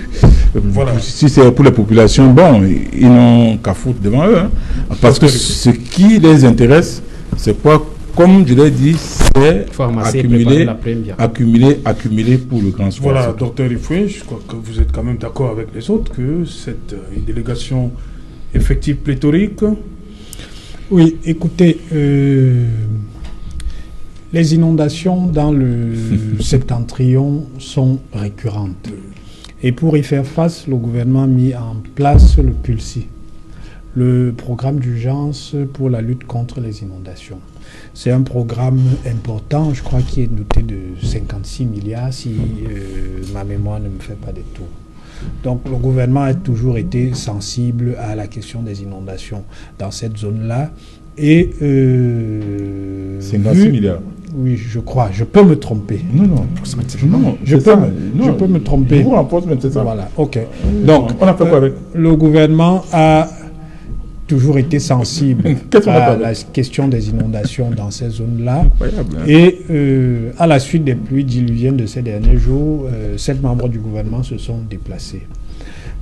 Voilà. Si c'est pour les populations, bon, ils n'ont qu'à foutre devant eux. Hein. Parce que ce qui les intéresse, c'est quoi? Comme je l'ai dit, c'est accumuler pour le grand soir.
Voilà, docteur Ifoué, je crois que vous êtes quand même d'accord avec les autres que c'est une délégation effective pléthorique.
Oui, écoutez, les inondations dans le septentrion sont récurrentes. Et pour y faire face, le gouvernement a mis en place le PULSI, le programme d'urgence pour la lutte contre les inondations. C'est un programme important, je crois, qui est doté de 56 milliards, si ma mémoire ne me fait pas détour. Donc le gouvernement a toujours été sensible à la question des inondations dans cette zone-là. Et
56 milliards.
Oui, je crois. Je peux me tromper.
Non,
je peux me tromper.
Vous rapportez, c'est ça.
Voilà, ok. Donc,
on a fait quoi avec?
Le gouvernement a toujours été sensible à la question des inondations dans ces zones-là. Et à la suite des pluies diluviennes de ces derniers jours, 7 membres du gouvernement se sont déplacés.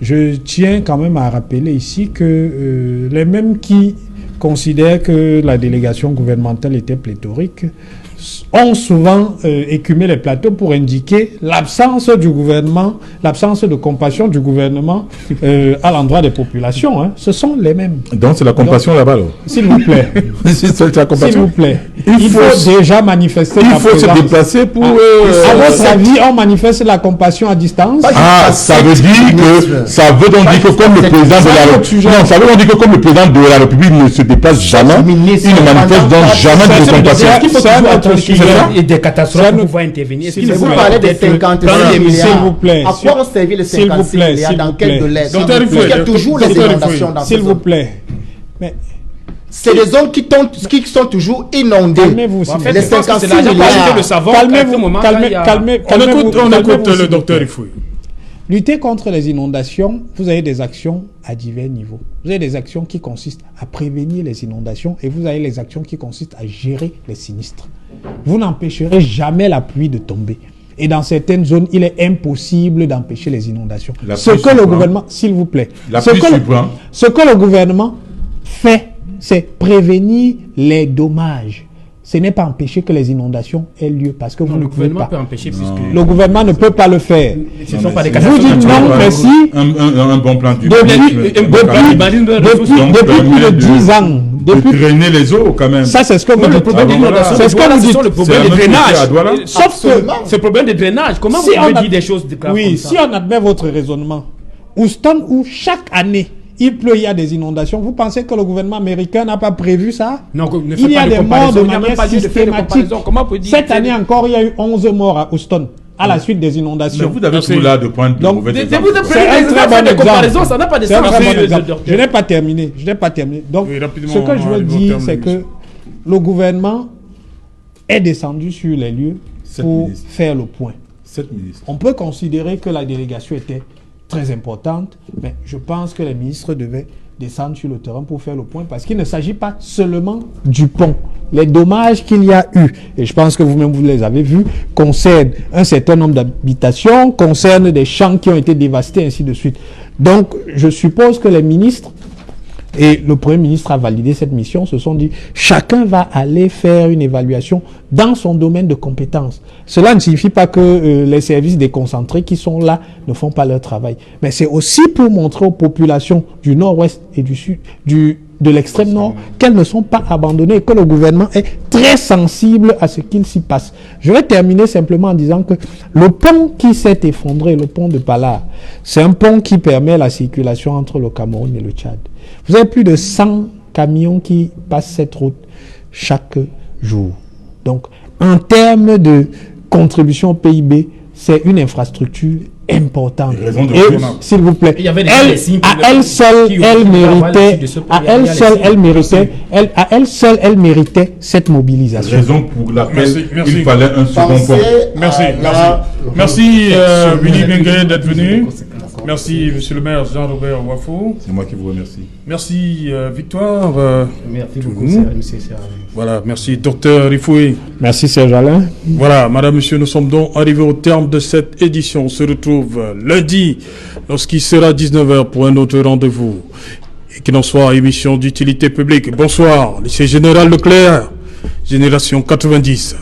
Je tiens quand même à rappeler ici que les mêmes qui considèrent que la délégation gouvernementale était pléthorique ont souvent écumé les plateaux pour indiquer l'absence du gouvernement, l'absence de compassion du gouvernement à l'endroit des populations. Hein. Ce sont les mêmes.
Donc c'est la compassion là-bas.
S'il vous plaît. S'il vous plaît. Il faut déjà manifester la présence.
Il faut se déplacer pour...
à votre avis, on manifeste la compassion à distance?
Ça veut dire que... Ça veut donc dire que comme le président de la République... Non, ça veut donc dire que comme le président de la République ne se déplace jamais, il ne manifeste donc jamais de compassion.
Et des catastrophes pour pouvoir intervenir.
Si vous parlez de 56 milliards,
s'il vous plaît,
à quoi ont servi les 56 milliards? Dans quel délai? Il y a toujours les inondations dans ces zones.
S'il vous plaît. Mais
c'est des zones qui sont toujours inondées.
Calmez-vous.
Les 56 milliards.
Calmez-vous.
On écoute le docteur Ifoué.
Lutter contre les inondations, vous avez des actions à divers niveaux. Vous avez des actions qui consistent à prévenir les inondations et vous avez les actions qui consistent à gérer les sinistres. Vous n'empêcherez jamais la pluie de tomber. Et dans certaines zones, il est impossible d'empêcher les inondations. Ce que le gouvernement, s'il vous plaît, ce que le gouvernement fait, c'est prévenir les dommages. Ce n'est pas empêcher que les inondations aient lieu parce que vous ne pouvez pas.
Peut empêcher puisque
le gouvernement ne peut pas le faire.
Ce ne sont pas des
Vous dites non, merci.
Un bon plan du
depuis plus de 10 ans.
De drainer les eaux quand même.
Ça, c'est ce que vous dites.
C'est ce que vous dites.
Le problème de drainage.
Sauf que c'est le problème de drainage. Comment vous pouvez dire des choses de comme ça?
Oui, si on admet votre raisonnement, Houston, où chaque année, il pleut, il y a des inondations. Vous pensez que le gouvernement américain n'a pas prévu ça?
Non,
il y a des morts de manière systématique. Cette année encore, il y a eu 11 morts à Houston à la suite des inondations.
Mais vous avez tout là de pointe de mauvais exemple.
C'est un très bon exemple.
Ça n'a pas de
sens. Je n'ai pas terminé. Donc, ce que je veux dire, c'est que le gouvernement est descendu sur les lieux pour faire le point. On peut considérer que la délégation était très importante, mais je pense que les ministres devaient descendre sur le terrain pour faire le point parce qu'il ne s'agit pas seulement du pont. Les dommages qu'il y a eu, et je pense que vous-même vous les avez vus, concernent un certain nombre d'habitations, concernent des champs qui ont été dévastés, ainsi de suite. Donc, je suppose que les ministres, et le Premier ministre a validé cette mission, se sont dit, chacun va aller faire une évaluation dans son domaine de compétences. Cela ne signifie pas que les services déconcentrés qui sont là ne font pas leur travail. Mais c'est aussi pour montrer aux populations du nord-ouest et du sud, de l'extrême nord, qu'elles ne sont pas abandonnées et que le gouvernement est très sensible à ce qu'il s'y passe. Je vais terminer simplement en disant que le pont qui s'est effondré, le pont de Palar, c'est un pont qui permet la circulation entre le Cameroun et le Tchad. Vous avez plus de 100 camions qui passent cette route chaque jour. Donc, en termes de contribution au PIB, c'est une infrastructure importante. Et s'il vous plaît, à elle seule, elle méritait cette mobilisation.
Raison pour laquelle il fallait un second pont.
Merci Willy Bengue d'être venu. Merci monsieur le maire Jean-Robert Wafo.
C'est moi qui vous remercie.
Merci Victoire.
Merci beaucoup.
Voilà, merci docteur Rifoué.
Merci Serge Alain.
Voilà, madame, monsieur, nous sommes donc arrivés au terme de cette édition. On se retrouve lundi lorsqu'il sera 19h pour un autre rendez-vous. Et qu'il en soit émission d'utilité publique. Bonsoir, lycée Général Leclerc, génération 90.